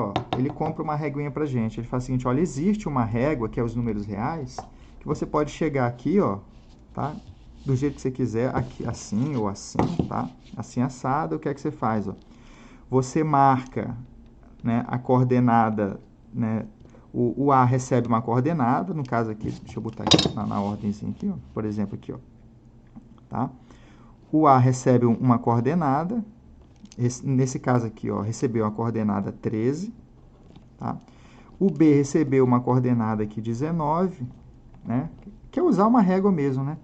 compra uma reguinha pra gente. Ele faz o seguinte, olha, existe uma régua, que é os números reais, que você pode chegar aqui, ó, tá? Do jeito que você quiser, aqui, assim ou assim, tá? Assim assado, o que é que você faz, ó? Você marca, né, a coordenada, né? O A recebe uma coordenada, no caso aqui, deixa eu botar aqui na ordemzinha aqui, ó, por exemplo, aqui, ó, tá? O A recebe uma coordenada, nesse caso aqui, ó, recebeu a coordenada 13, tá? O B recebeu uma coordenada aqui 19, né? Que é usar uma régua mesmo, né?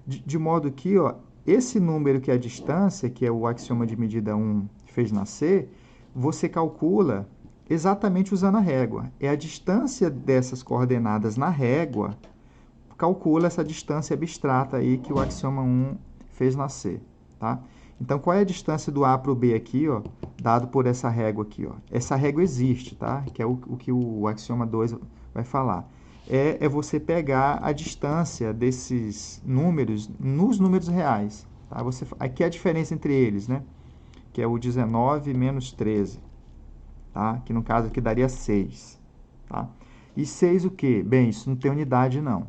De modo que, ó, esse número que é a distância, que é o axioma de medida 1 que fez nascer, você calcula exatamente usando a régua. É a distância dessas coordenadas na régua, calcula essa distância abstrata aí que o axioma 1 fez nascer, tá? Então, qual é a distância do A para o B aqui, ó, dado por essa régua aqui, ó? Essa régua existe, tá? Que é o que o axioma 2 vai falar. É você pegar a distância desses números nos números reais, tá? Aqui é a diferença entre eles, né? Que é o 19 menos 13, tá? Que no caso aqui daria 6, tá? E 6 o quê? Bem, isso não tem unidade, não.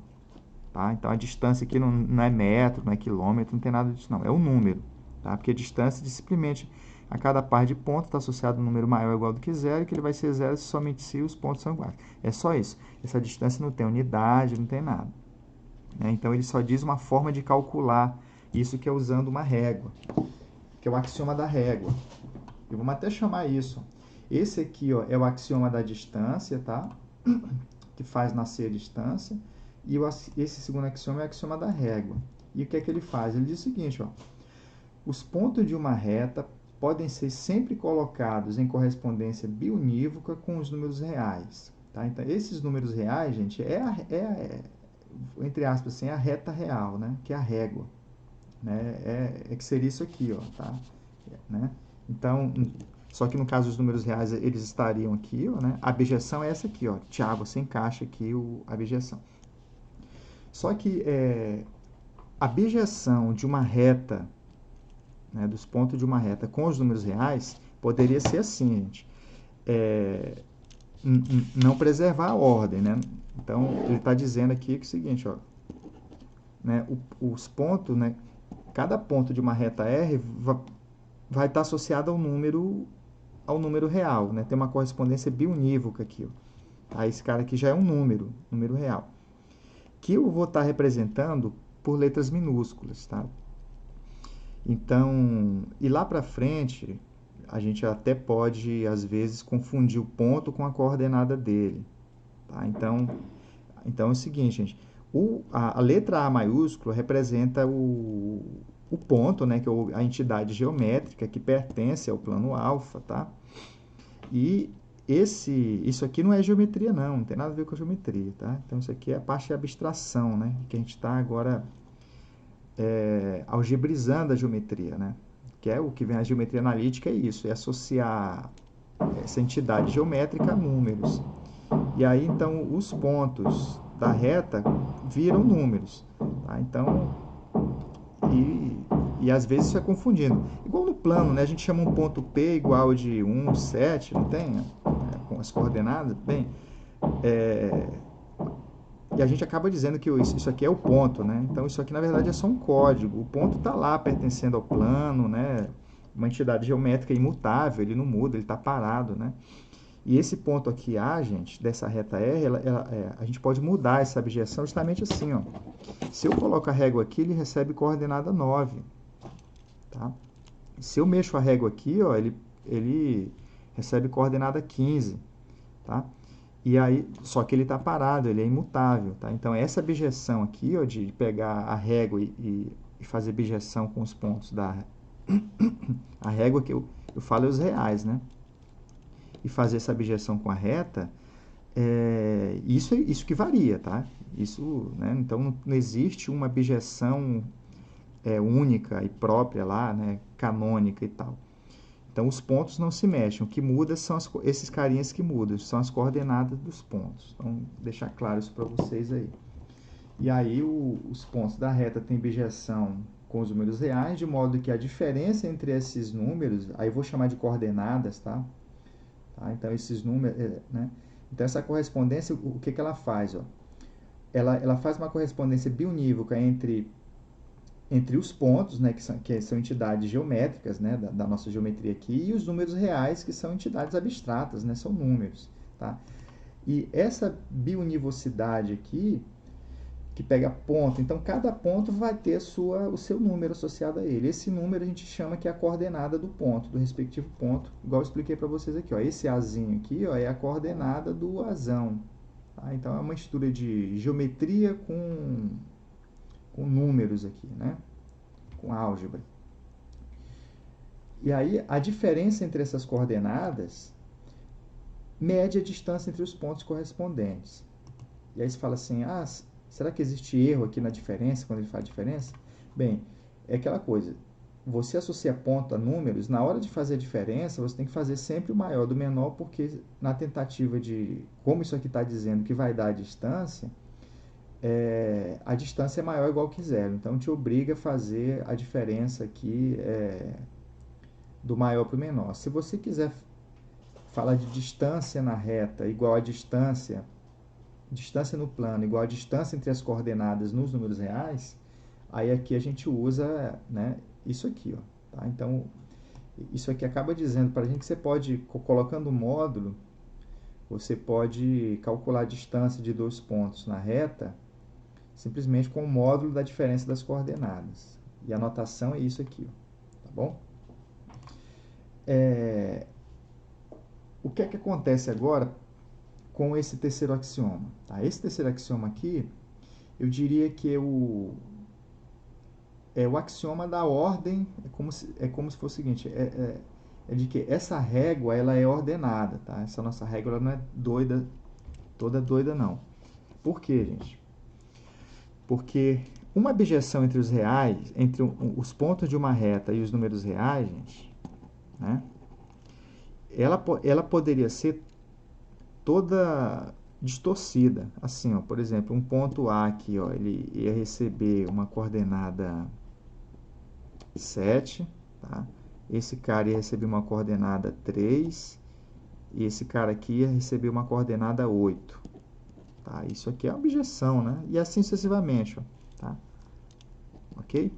Tá? Então, a distância aqui não é metro, não é quilômetro, não tem nada disso, não. É um número. Tá? Porque a distância, simplesmente, a cada par de pontos está associado a um número maior ou igual do que zero, que ele vai ser zero somente se os pontos são iguais. É só isso. Essa distância não tem unidade, não tem nada. Né? Então, ele só diz uma forma de calcular isso, que é usando uma régua, que é o axioma da régua. E vamos até chamar isso. Esse aqui, ó, é o axioma da distância, tá? Que faz nascer a distância. E esse segundo axioma é o axioma da régua. E o que é que ele faz? Ele diz o seguinte, ó, os pontos de uma reta podem ser sempre colocados em correspondência biunívoca com os números reais. Tá? Então, esses números reais, gente, entre aspas, assim, a reta real, né? Que é a régua. Né? Que seria isso aqui, ó, tá? Né? Então, só que no caso dos números reais, eles estariam aqui, ó, né? A abjeção é essa aqui, ó. Tiago, você encaixa aqui a abjeção. Só que a abjeção de uma reta, né, dos pontos de uma reta com os números reais, poderia ser assim, gente. Não preservar a ordem, né? Então, ele está dizendo aqui que é o seguinte, ó, né, os pontos, né, cada ponto de uma reta R vai estar associado ao número real, né? Tem uma correspondência biunívoca aqui, ó. Esse cara aqui já é um número real, que eu vou estar representando por letras minúsculas, tá? Então, e lá para frente, a gente até pode, às vezes, confundir o ponto com a coordenada dele, tá? Então é o seguinte, gente, a letra A maiúscula representa o ponto, né, que é a entidade geométrica que pertence ao plano alfa, tá? E isso aqui não é geometria, não tem nada a ver com a geometria, tá? Então, isso aqui é a parte de abstração, né? Que a gente está agora algebrizando a geometria, né? Que é o que vem a geometria analítica, é isso, é associar essa entidade geométrica a números. E aí, então, os pontos da reta viram números, tá? Então, e às vezes isso é confundindo. Igual no plano, né? A gente chama um ponto P igual de 1, 7, não tem? Com as coordenadas. Bem, e a gente acaba dizendo que isso aqui é o ponto, né? Então, isso aqui, na verdade, é só um código. O ponto está lá, pertencendo ao plano, né? Uma entidade geométrica imutável, ele não muda, ele está parado, né? E esse ponto aqui, A, gente, dessa reta R, a gente pode mudar essa abjeção justamente assim, ó. Se eu coloco a régua aqui, ele recebe coordenada 9, tá? Se eu mexo a régua aqui, ó, ele recebe coordenada 15, tá? E aí, só que ele está parado, ele é imutável, tá? Então, essa abjeção aqui, ó, de pegar a régua e fazer abjeção com os pontos a régua que eu falo é os reais, né? e fazer essa abjeção com a reta, isso que varia, tá? Isso, né? Então, não existe uma abjeção única e própria lá, né? Canônica e tal. Então, os pontos não se mexem. O que muda são esses carinhas que mudam, são as coordenadas dos pontos. Então, deixar claro isso para vocês aí. E aí, os pontos da reta têm bijeção com os números reais, de modo que a diferença entre esses números, aí eu vou chamar de coordenadas, tá? Então, esses números, né? Então, essa correspondência, o que ela faz? Ó? Ela faz uma correspondência biunívoca entre os pontos, né, que são entidades geométricas, né, da nossa geometria aqui, e os números reais, que são entidades abstratas, né, são números. Tá? E essa biunivocidade aqui, que pega ponto, então cada ponto vai ter o seu número associado a ele. Esse número a gente chama que é a coordenada do ponto, do respectivo ponto, igual eu expliquei para vocês aqui. Ó. Esse Azinho aqui, ó, é a coordenada do Azão. Tá? Então é uma mistura de geometria com números aqui, né? Com álgebra. E aí, a diferença entre essas coordenadas mede a distância entre os pontos correspondentes. E aí você fala assim, será que existe erro aqui na diferença, quando ele faz diferença? Bem, é aquela coisa, você associa ponto a números, na hora de fazer a diferença, você tem que fazer sempre o maior do menor, porque na tentativa de, como isso aqui está dizendo que vai dar a distância é maior ou igual que zero. Então, te obriga a fazer a diferença aqui do maior para o menor. Se você quiser falar de distância na reta igual a distância no plano igual a distância entre as coordenadas nos números reais, aí aqui a gente usa, né, isso aqui. Ó, tá? Então, isso aqui acaba dizendo para a gente que você pode, colocando o módulo, você pode calcular a distância de dois pontos na reta simplesmente com o módulo da diferença das coordenadas. E a notação é isso aqui, ó, tá bom? O que é que acontece agora com esse terceiro axioma? Tá? Esse terceiro axioma aqui, eu diria que é o axioma da ordem, é como se fosse o seguinte, é de que essa régua ela é ordenada, tá? Essa nossa régua ela não é toda doida não. Por quê, gente? Porque uma abjeção entre os reais, entre os pontos de uma reta e os números reais, gente, né, ela poderia ser toda distorcida. Assim, ó, por exemplo, um ponto A aqui, ó, ele ia receber uma coordenada 7, tá? Esse cara ia receber uma coordenada 3, e esse cara aqui ia receber uma coordenada 8. Tá? Isso aqui é uma objeção, né? E assim sucessivamente. Ó, tá? Ok?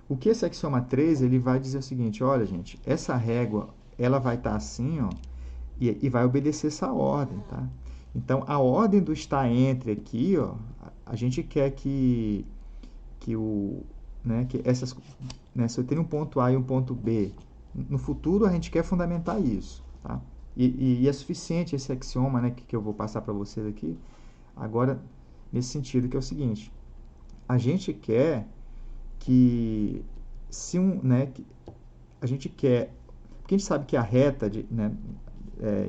O que esse axioma 3 ele vai dizer o seguinte, olha, gente, essa régua ela vai estar assim, ó, e vai obedecer essa ordem. Tá? Então, a ordem do está entre aqui, ó, a gente quer que essas, né, se eu tenho um ponto A e um ponto B, no futuro a gente quer fundamentar isso. Tá? E é suficiente esse axioma, né, que eu vou passar para vocês aqui, agora, nesse sentido, que é o seguinte, a gente quer que, a gente quer, porque a gente sabe que a reta, né,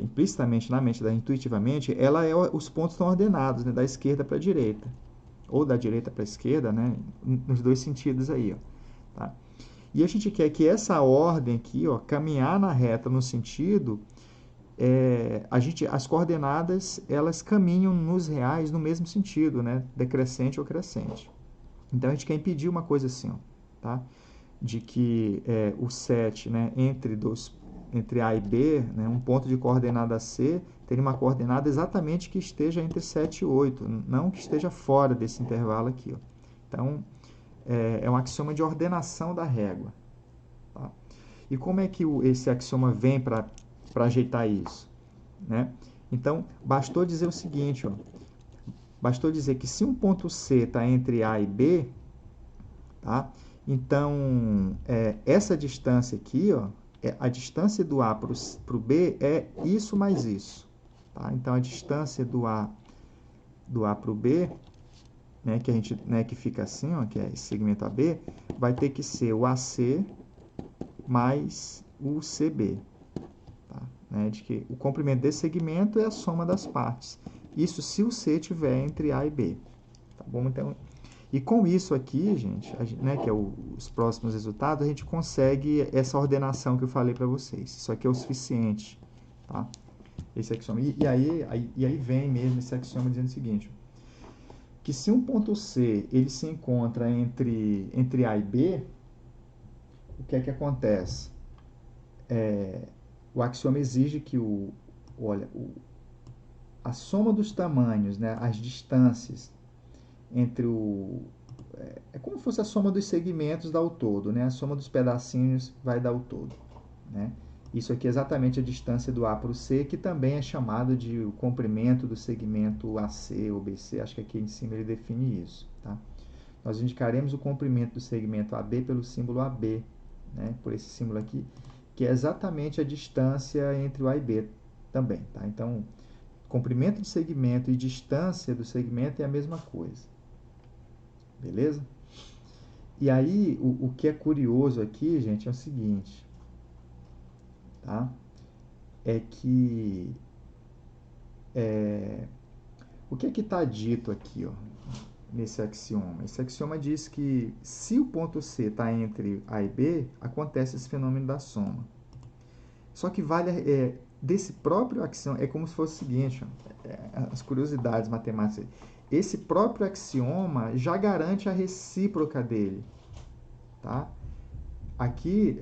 implicitamente na mente, intuitivamente, os pontos estão ordenados, né, da esquerda para a direita, ou da direita para a esquerda, né, nos dois sentidos aí. Ó, tá? E a gente quer que essa ordem aqui, ó, caminhar na reta no sentido... as coordenadas elas caminham nos reais no mesmo sentido, né? Decrescente ou crescente. Então a gente quer impedir uma coisa assim, ó, tá? De que o 7, né, entre A e B, né, um ponto de coordenada C teria uma coordenada exatamente que esteja entre 7 e 8, não que esteja fora desse intervalo aqui. Ó. Então é um axioma de ordenação da régua. Tá? E como é que esse axioma vem para ajeitar isso, né? Então, bastou dizer o seguinte, ó, bastou dizer que se um ponto C está entre A e B, tá? Então, essa distância aqui, ó, a distância do A para o B é isso mais isso. Tá? Então, a distância do A para o B, né, que a gente, né, que fica assim, ó, que é esse segmento AB, vai ter que ser o AC mais o CB. Tá? né, de que o comprimento desse segmento é a soma das partes. Isso se o C estiver entre A e B. Tá bom? Então, e com isso aqui, gente, né, que é os próximos resultados, a gente consegue essa ordenação que eu falei para vocês. Isso aqui é o suficiente, tá? Esse axioma. E aí vem mesmo esse axioma dizendo o seguinte, que se um ponto C ele se encontra entre A e B, o que é que acontece? O axioma exige que a soma dos tamanhos, né, as distâncias entre é como se fosse a soma dos segmentos dá o todo, né? A soma dos pedacinhos vai dar o todo, né? Isso aqui é exatamente a distância do A para o C, que também é chamado de o comprimento do segmento AC ou BC. Acho que aqui em cima ele define isso, tá? Nós indicaremos o comprimento do segmento AB pelo símbolo AB, né? Por esse símbolo aqui, que é exatamente a distância entre o A e B também, tá? Então, comprimento de segmento e distância do segmento é a mesma coisa. Beleza? E aí, o que é curioso aqui, gente, é o seguinte, tá? É que o que é que está dito aqui, ó, nesse axioma? Esse axioma diz que se o ponto C está entre A e B, acontece esse fenômeno da soma. Só que vale desse próprio axioma, é como se fosse o seguinte, ó, as curiosidades matemáticas. Esse próprio axioma já garante a recíproca dele, tá? Aqui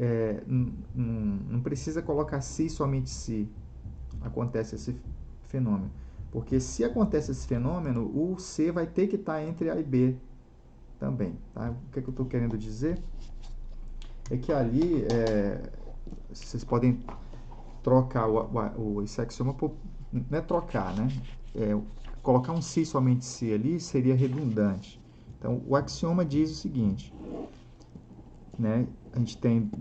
não precisa colocar se somente se acontece esse fenômeno, porque se acontece esse fenômeno, o C vai ter que estar entre A e B também, tá? O que é que eu estou querendo dizer? É que ali vocês podem trocar esse axioma por, não é trocar, né? Colocar um se somente se ali seria redundante. Então, o axioma diz o seguinte, né? A gente tem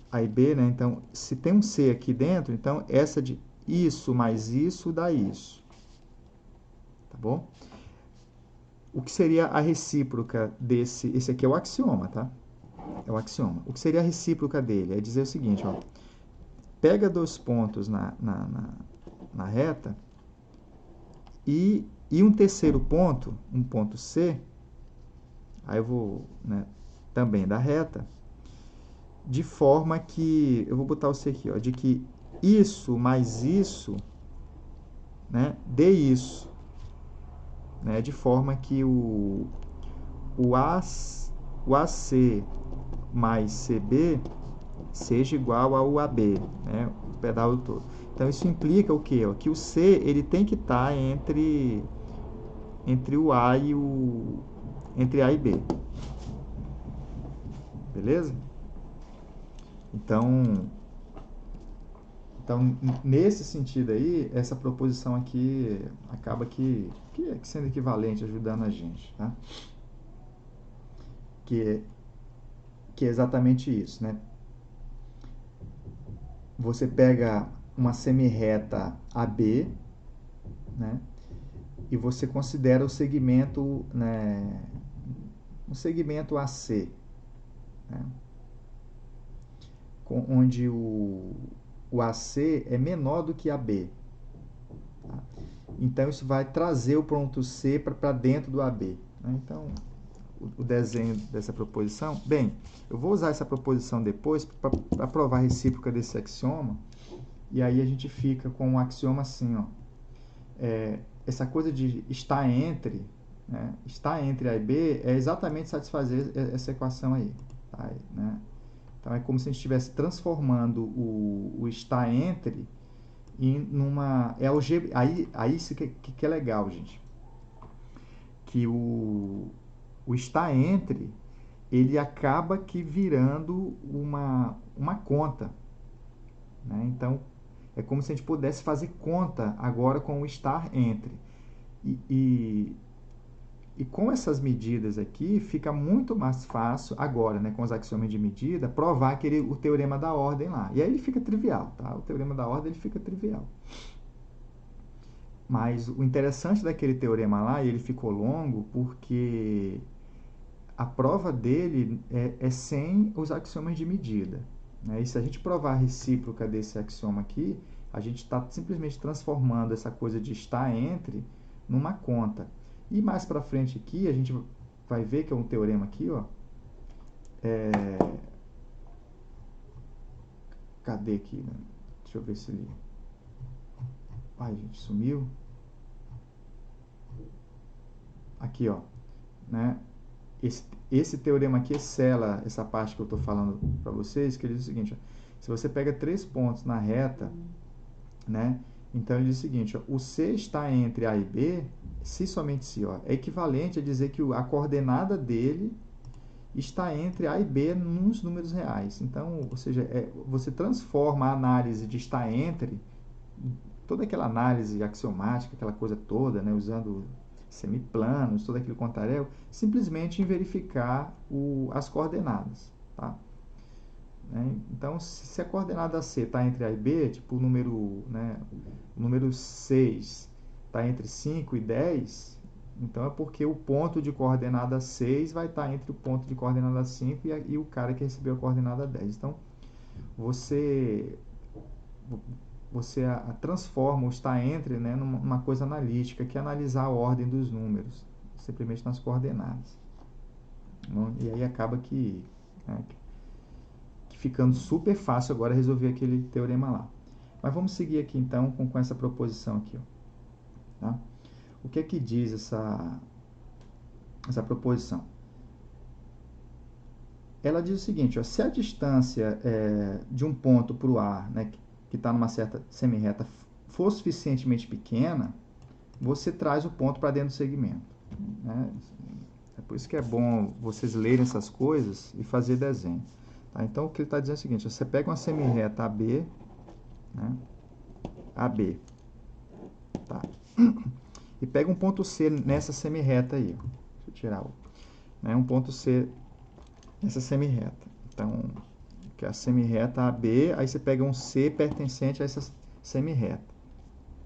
A e B, né? Então, se tem um C aqui dentro, então essa de isso mais isso dá isso. Tá bom? O que seria a recíproca desse... Esse aqui é o axioma, tá? É o axioma. O que seria a recíproca dele? É dizer o seguinte, ó. Pega dois pontos na reta e um terceiro ponto, um ponto C, aí eu vou, né, também da reta, de forma que, eu vou botar o C aqui, ó, de que isso mais isso, né, dê isso, né, de forma que o AC mais CB seja igual ao AB, né, o pedal todo. Então, isso implica o quê? Que o C ele tem que estar entre o A e entre A e B. Beleza? Então, nesse sentido aí, essa proposição aqui acaba que sendo equivalente, ajudando a gente, tá? Que é exatamente isso, né? Você pega uma semirreta AB, né? E você considera o segmento, né, um segmento AC, né? Onde o AC é menor do que AB. Tá? Então, isso vai trazer o ponto C para dentro do AB. Né? Então, o desenho dessa proposição... Bem, eu vou usar essa proposição depois para provar a recíproca desse axioma. E aí a gente fica com um axioma assim, ó. Essa coisa de estar entre, né? Estar entre A e B é exatamente satisfazer essa equação aí. Tá? Né? Então, é como se a gente estivesse transformando o estar entre em numa... Aí isso que é legal, gente. Que o estar entre, ele acaba que virando uma conta. Né? Então, é como se a gente pudesse fazer conta agora com o estar entre. E com essas medidas aqui, fica muito mais fácil, agora, né, com os axiomas de medida, provar o teorema da ordem lá. E aí ele fica trivial, tá? O teorema da ordem ele fica trivial. Mas o interessante daquele teorema lá, e ele ficou longo, porque a prova dele é sem os axiomas de medida. né? E se a gente provar a recíproca desse axioma aqui, a gente está simplesmente transformando essa coisa de estar entre numa conta. E mais para frente aqui, a gente vai ver que é um teorema aqui, ó. Cadê aqui, né? Deixa eu ver se ele... Ai, gente, sumiu. Aqui, ó, né? Esse teorema aqui sela essa parte que eu estou falando para vocês, que ele diz o seguinte, ó, se você pega 3 pontos na reta, né? Então ele diz o seguinte, ó, o C está entre A e B, se somente se, ó, é equivalente a dizer que a coordenada dele está entre A e B nos números reais. Então, ou seja, você transforma a análise de estar entre, toda aquela análise axiomática, aquela coisa toda, né, usando semiplanos, todo aquele contarel, simplesmente em verificar as coordenadas. Tá? Então, se a coordenada C está entre A e B, tipo o número 6 está entre 5 e 10, então é porque o ponto de coordenada 6 vai estar entre o ponto de coordenada 5 e o cara que recebeu a coordenada 10. Então, você transforma o estar entre, né, numa coisa analítica, que é analisar a ordem dos números, simplesmente nas coordenadas. Bom, e aí acaba que ficando super fácil agora resolver aquele teorema lá. Mas vamos seguir aqui então com essa proposição aqui, ó. Tá? O que é que diz essa proposição? Ela diz o seguinte, ó, se a distância de um ponto para o A, né, que está numa certa semirreta, for suficientemente pequena, você traz o ponto para dentro do segmento. Né? É por isso que é bom vocês lerem essas coisas e fazer desenho. Tá? Então, o que ele está dizendo é o seguinte, ó, você pega uma semirreta AB, né, AB, tá? E pega um ponto C nessa semirreta aí. Ó. Deixa eu tirar um ponto C nessa semirreta. Então, que é a semirreta AB, aí você pega um C pertencente a essa semirreta.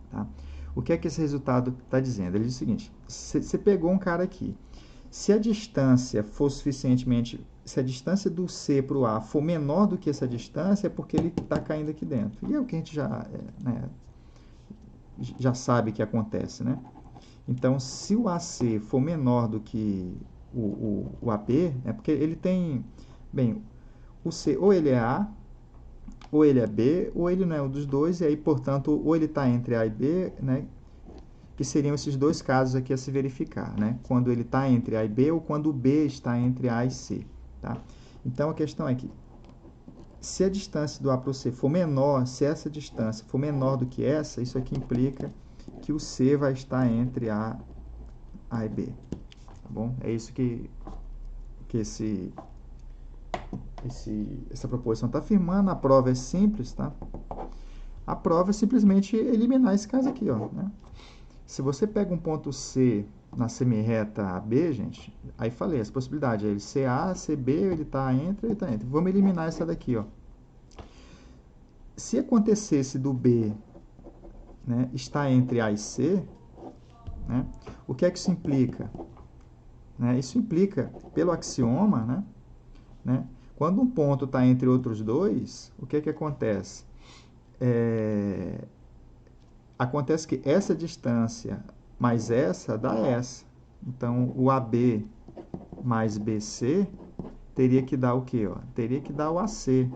Tá? O que é que esse resultado está dizendo? Ele diz o seguinte, você pegou um cara aqui. Se a distância for suficientemente, se a distância do C para o A for menor do que essa distância, é porque ele está caindo aqui dentro. E é o que a gente já sabe que acontece, né? Então, se o AC for menor do que o AB, é porque ele tem, bem, o C ou ele é A, ou ele é B, ou ele não é um dos dois, e aí, portanto, ou ele está entre A e B, né? Que seriam esses dois casos aqui a se verificar, né? Quando ele está entre A e B, ou quando o B está entre A e C, tá? Então, a questão é que, se a distância do A para o C for menor, se essa distância for menor do que essa, isso aqui implica que o C vai estar entre A e B. Tá bom? É isso que essa proposição está afirmando. A prova é simples, tá? A prova é simplesmente eliminar esse caso aqui, ó, né? Se você pega um ponto C na semirreta AB, gente, aí falei, essa possibilidade é ele ser A, ser B, ele está entre. Vamos eliminar essa daqui, ó. Se acontecesse do B, né, estar entre A e C, né, o que é que isso implica? Né, isso implica, pelo axioma, né, quando um ponto está entre outros dois, o que é que acontece? Acontece que essa distância mais essa dá essa. Então, o AB mais BC teria que dar o quê? Ó? Teria que dar o AC.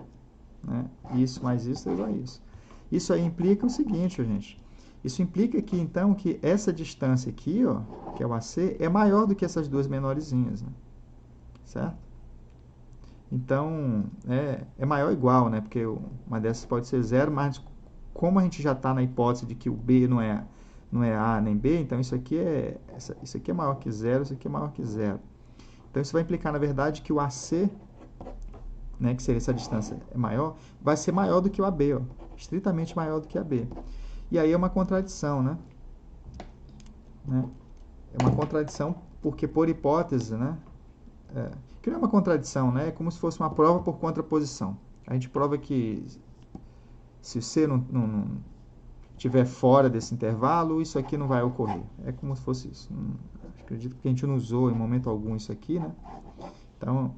Né? Isso mais isso é igual a isso. Isso aí implica o seguinte, gente. Isso implica que, então, que essa distância aqui, ó, que é o AC, é maior do que essas duas menorzinhas. Né? Certo? Então, é maior ou igual, né? Porque uma dessas pode ser zero, mas como a gente já está na hipótese de que o B não é A nem B, então isso aqui é maior que zero, isso aqui é maior que zero. Então, isso vai implicar, na verdade, que o AC, né, que seria essa distância maior, vai ser maior do que o AB, ó, estritamente maior do que a B. E aí é uma contradição, né? É uma contradição porque, por hipótese, né? Que não é uma contradição, né? É como se fosse uma prova por contraposição. A gente prova que se o C não estiver fora desse intervalo, isso aqui não vai ocorrer. É como se fosse isso. Acredito que a gente não usou em momento algum isso aqui, né? Então,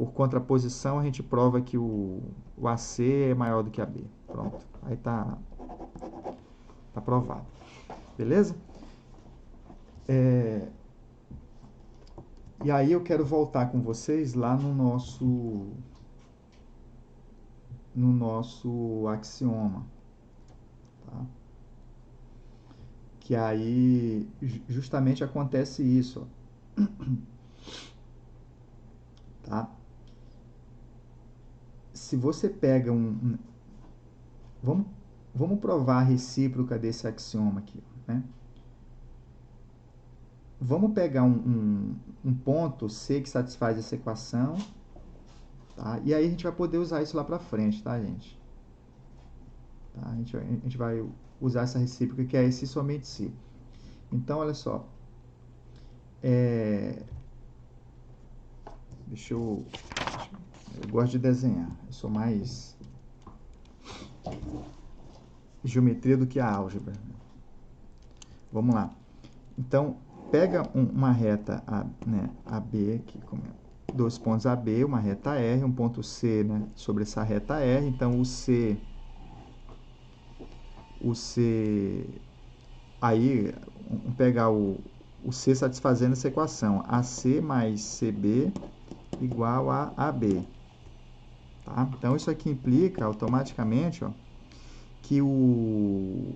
por contraposição, a gente prova que o AC é maior do que a B. Pronto, aí tá provado. Beleza? E aí eu quero voltar com vocês lá no nosso axioma. Tá? Que aí justamente acontece isso. Ó. Tá? Se você pega vamos provar a recíproca desse axioma aqui, né? Vamos pegar um ponto C que satisfaz essa equação, tá? E aí a gente vai poder usar isso lá para frente, tá, gente? Tá? A gente vai usar essa recíproca que é esse somente C. Então, olha só. Eu gosto de desenhar. Eu sou mais geometria do que a álgebra. Vamos lá. Então, pega uma reta AB, aqui, dois pontos AB, uma reta R, um ponto C, né, sobre essa reta R. Então, o C, aí, vamos pegar o C satisfazendo essa equação. AC mais CB igual a AB. Tá? Então, isso aqui implica automaticamente, ó, que o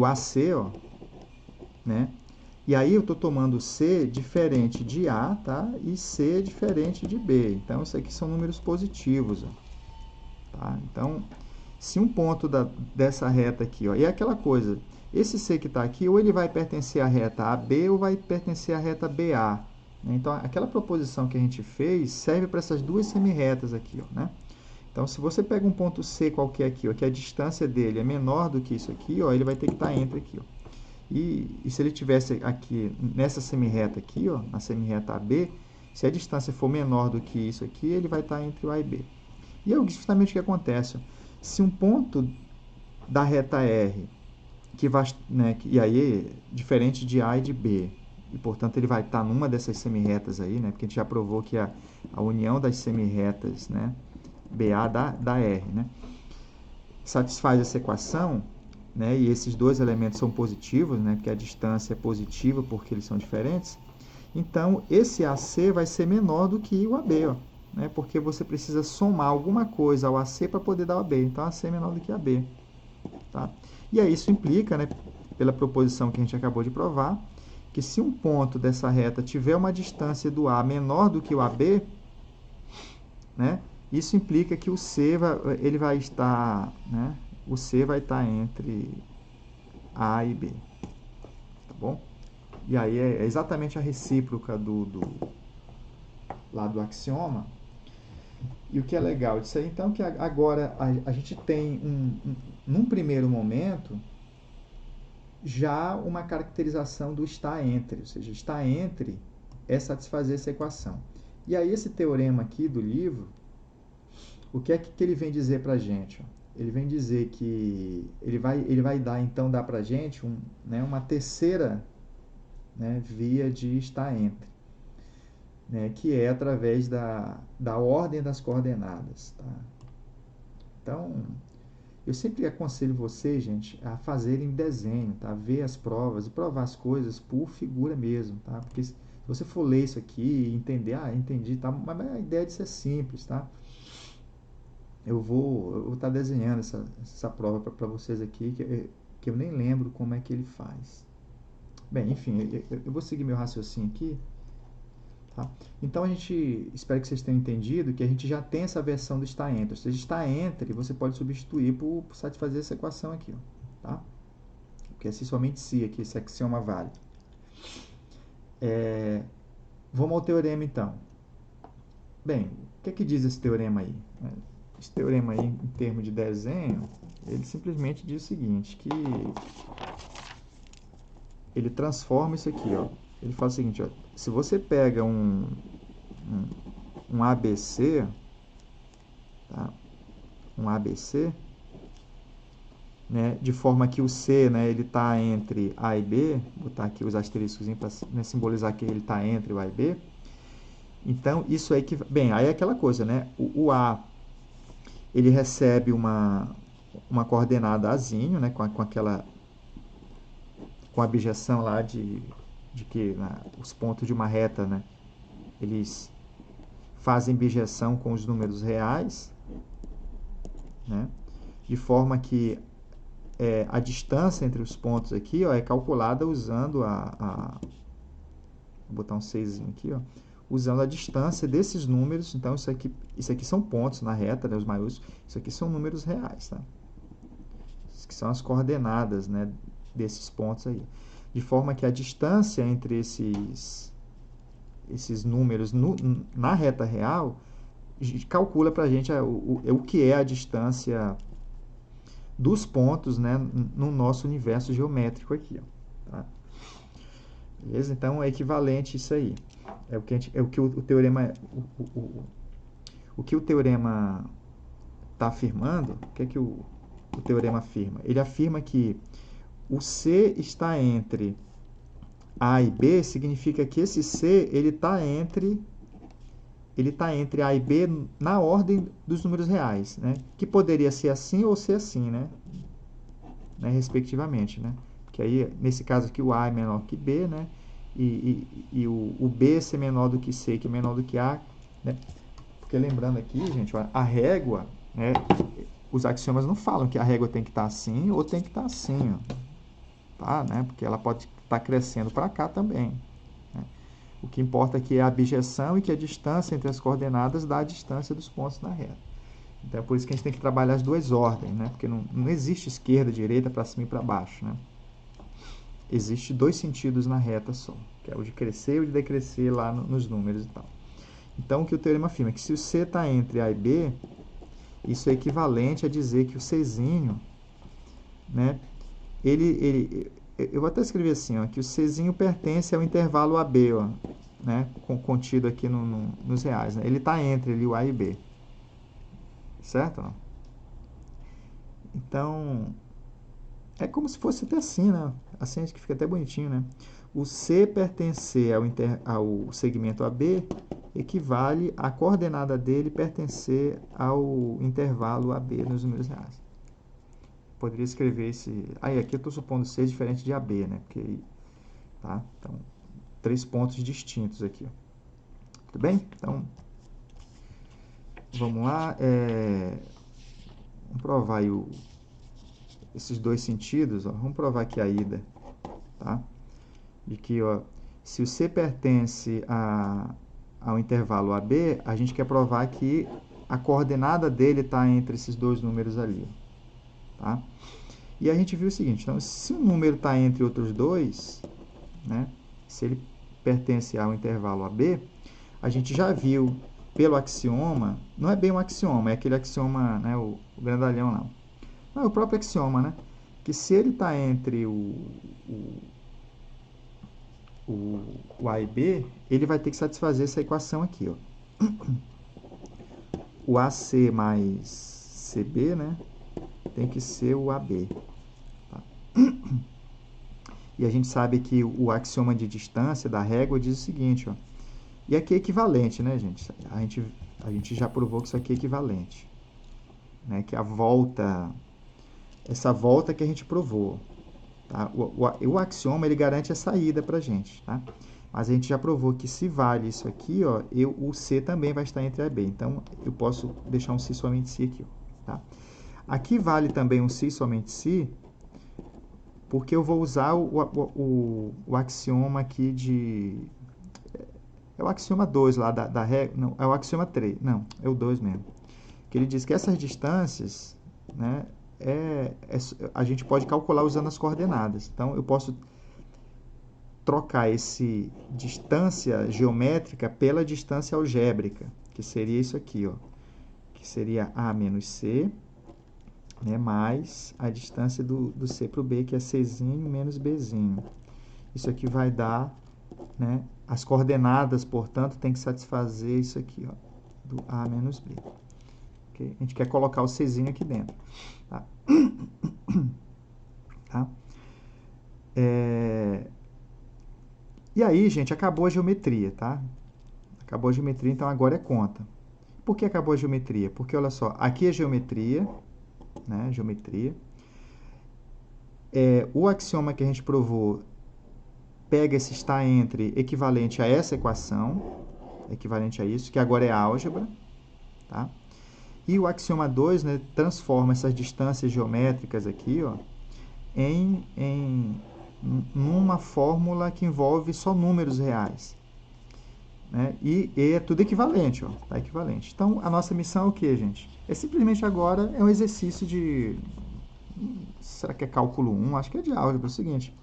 AC, ó, né? E aí eu estou tomando C diferente de A, tá? E C diferente de B. Então, isso aqui são números positivos, ó. Tá? Então, se um ponto dessa reta aqui, ó, e é aquela coisa, esse C que está aqui, ou ele vai pertencer à reta AB ou vai pertencer à reta BA. Né? Então, aquela proposição que a gente fez serve para essas duas semirretas aqui, ó, né? Então, se você pega um ponto C qualquer aqui, ó, que a distância dele é menor do que isso aqui, ó, ele vai ter que estar entre aqui, ó. E se ele tivesse aqui nessa semirreta aqui, ó, na semirreta AB, se a distância for menor do que isso aqui, ele vai estar entre o A e B. E é justamente o que acontece. Ó. Se um ponto da reta R, que vai, né, e aí diferente de A e de B, e portanto ele vai estar numa dessas semirretas aí, né, porque a gente já provou que a união das semirretas, né, BA da R, né, satisfaz essa equação, né, e esses dois elementos são positivos, né, porque a distância é positiva porque eles são diferentes, então esse AC vai ser menor do que o AB, ó, né, porque você precisa somar alguma coisa ao AC para poder dar o AB, então AC é menor do que AB. Tá? E aí isso implica, né, pela proposição que a gente acabou de provar, que se um ponto dessa reta tiver uma distância do A menor do que o AB, né, isso implica que o C ele vai estar, né, o C vai estar entre A e B, tá bom? E aí é exatamente a recíproca lá do axioma. E o que é legal disso aí, então, que agora a gente tem, num primeiro momento, já uma caracterização do está entre, ou seja, está entre é satisfazer essa equação. E aí esse teorema aqui do livro, o que é que ele vem dizer para a gente? Ele vem dizer que ele vai dar, então, para a gente né, uma terceira, né, via de estar entre, né, que é através da ordem das coordenadas. Tá? Então, eu sempre aconselho vocês, gente, a fazerem desenho, tá? Ver as provas e provar as coisas por figura mesmo, tá? Porque se você for ler isso aqui e entender, entendi, tá? Mas a ideia disso é simples, tá? Eu vou estar desenhando essa prova para vocês aqui, que eu nem lembro como é que ele faz. Bem, enfim, eu vou seguir meu raciocínio aqui. Tá? Então, espero que vocês tenham entendido que a gente já tem essa versão do está entre. Ou seja, está entre, você pode substituir por satisfazer essa equação aqui. Ó, tá? Porque é somente se aqui, esse axioma vale. Vamos ao teorema, então. Bem, o que diz esse teorema aí? Esse teorema aí, em termos de desenho, ele simplesmente diz o seguinte, que ele transforma isso aqui, ó. Ele fala o seguinte, ó, se você pega um ABC, tá? Um ABC, né, de forma que o C, né, ele está entre A e B, vou botar aqui os asteriscos para, né, simbolizar que ele está entre o A e B, Então, isso aí que... Bem, aí é aquela coisa, né? O A, ele recebe uma coordenada Azinho, né? Com aquela... Com a abjeção lá de que os pontos de uma reta, né? Eles fazem bijeção com os números reais, né? De forma que a distância entre os pontos aqui, ó, é calculada usando vou botar um 6 aqui, ó, usando a distância desses números. Então, isso aqui são pontos na reta, né, os maiúsculos. Isso aqui são números reais, tá? Isso aqui são as coordenadas, né, desses pontos aí. De forma que a distância entre esses números na reta real calcula para a gente o que é a distância dos pontos, né, no nosso universo geométrico aqui, ó, tá? Beleza? Então é equivalente isso aí. É o que o teorema o que o teorema está afirmando. O que é que o teorema afirma? Ele afirma que o C está entre A e B, significa que esse C ele está entre A e B na ordem dos números reais, né? Que poderia ser assim ou ser assim, né? Respectivamente, né? Porque aí, nesse caso aqui, o A é menor que B, né? E o B ser menor do que C, que é menor do que A, né? Porque lembrando aqui, gente, a régua, né? Os axiomas não falam que a régua tem que estar assim ou tem que estar assim, ó, tá? Né? Porque ela pode estar crescendo para cá também, né? O que importa aqui é a abjeção e que a distância entre as coordenadas dá a distância dos pontos na reta. Então é por isso que a gente tem que trabalhar as duas ordens, né? Porque não existe esquerda, direita, para cima e para baixo, né? Existe dois sentidos na reta só, que é o de crescer e o de decrescer lá nos números e tal. Então o que o teorema afirma é que se o C está entre A e B, isso é equivalente a dizer que o Czinho, né? Eu vou até escrever assim, ó, que o Czinho pertence ao intervalo AB, ó, né? Contido aqui nos reais, né? Ele está entre ali, o A e B. Certo? Não? Então, é como se fosse até assim, né? Assim acho que fica até bonitinho, né? O C pertencer ao segmento AB equivale à coordenada dele pertencer ao intervalo AB nos números reais. Poderia escrever esse... Aí, aqui eu estou supondo C diferente de AB, né? Porque, tá? Então, 3 pontos distintos aqui. Ó. Tudo bem? Então, vamos lá. Vamos provar aí esses dois sentidos. Ó. Vamos provar aqui a ida, tá? De que, ó, se o C pertence ao intervalo AB, a gente quer provar que a coordenada dele está entre esses dois números ali, tá? E a gente viu o seguinte, então, se um número está entre outros dois, né, se ele pertence ao intervalo AB, a gente já viu pelo axioma, não é bem um axioma, é aquele axioma, né, o grandalhão não. Não, é o próprio axioma, né, que se ele está entre o A e B, ele vai ter que satisfazer essa equação aqui, ó. O AC mais CB, né, tem que ser o AB. Tá? E a gente sabe que o axioma de distância da régua diz o seguinte, ó. E aqui é equivalente, né, gente? A gente já provou que isso aqui é equivalente. Né? Que essa volta que a gente provou. Tá? O axioma, ele garante a saída pra gente, tá? Mas a gente já provou que se vale isso aqui, ó, o C também vai estar entre A e B. Então, eu posso deixar um C somente C aqui, ó, tá? Aqui vale também um C somente C, porque eu vou usar o axioma aqui de... É o axioma 2 lá da regra... Não, é o axioma 3. Não, é o 2 mesmo. Que ele diz que essas distâncias, né, a gente pode calcular usando as coordenadas. Então, eu posso trocar esse distância geométrica pela distância algébrica, que seria isso aqui, ó, que seria A menos C, né, mais a distância do C para o B, que é Czinho menos Bzinho. Isso aqui vai dar, né, as coordenadas, portanto, tem que satisfazer isso aqui, ó, do A menos B. Okay? A gente quer colocar o Czinho aqui dentro. Tá? Tá? E aí, gente, acabou a geometria, tá? Acabou a geometria, então agora é conta. Por que acabou a geometria? Porque, olha só, aqui é geometria, né? Geometria. O axioma que a gente provou pega esse está entre equivalente a essa equação, equivalente a isso, que agora é álgebra, tá? E o axioma 2, né, transforma essas distâncias geométricas aqui, ó, numa fórmula que envolve só números reais. Né? E é tudo equivalente, ó, tá equivalente. Então, a nossa missão é o que, gente? É simplesmente agora, é um exercício de... Será que é cálculo 1? Acho que é de álgebra, é o seguinte.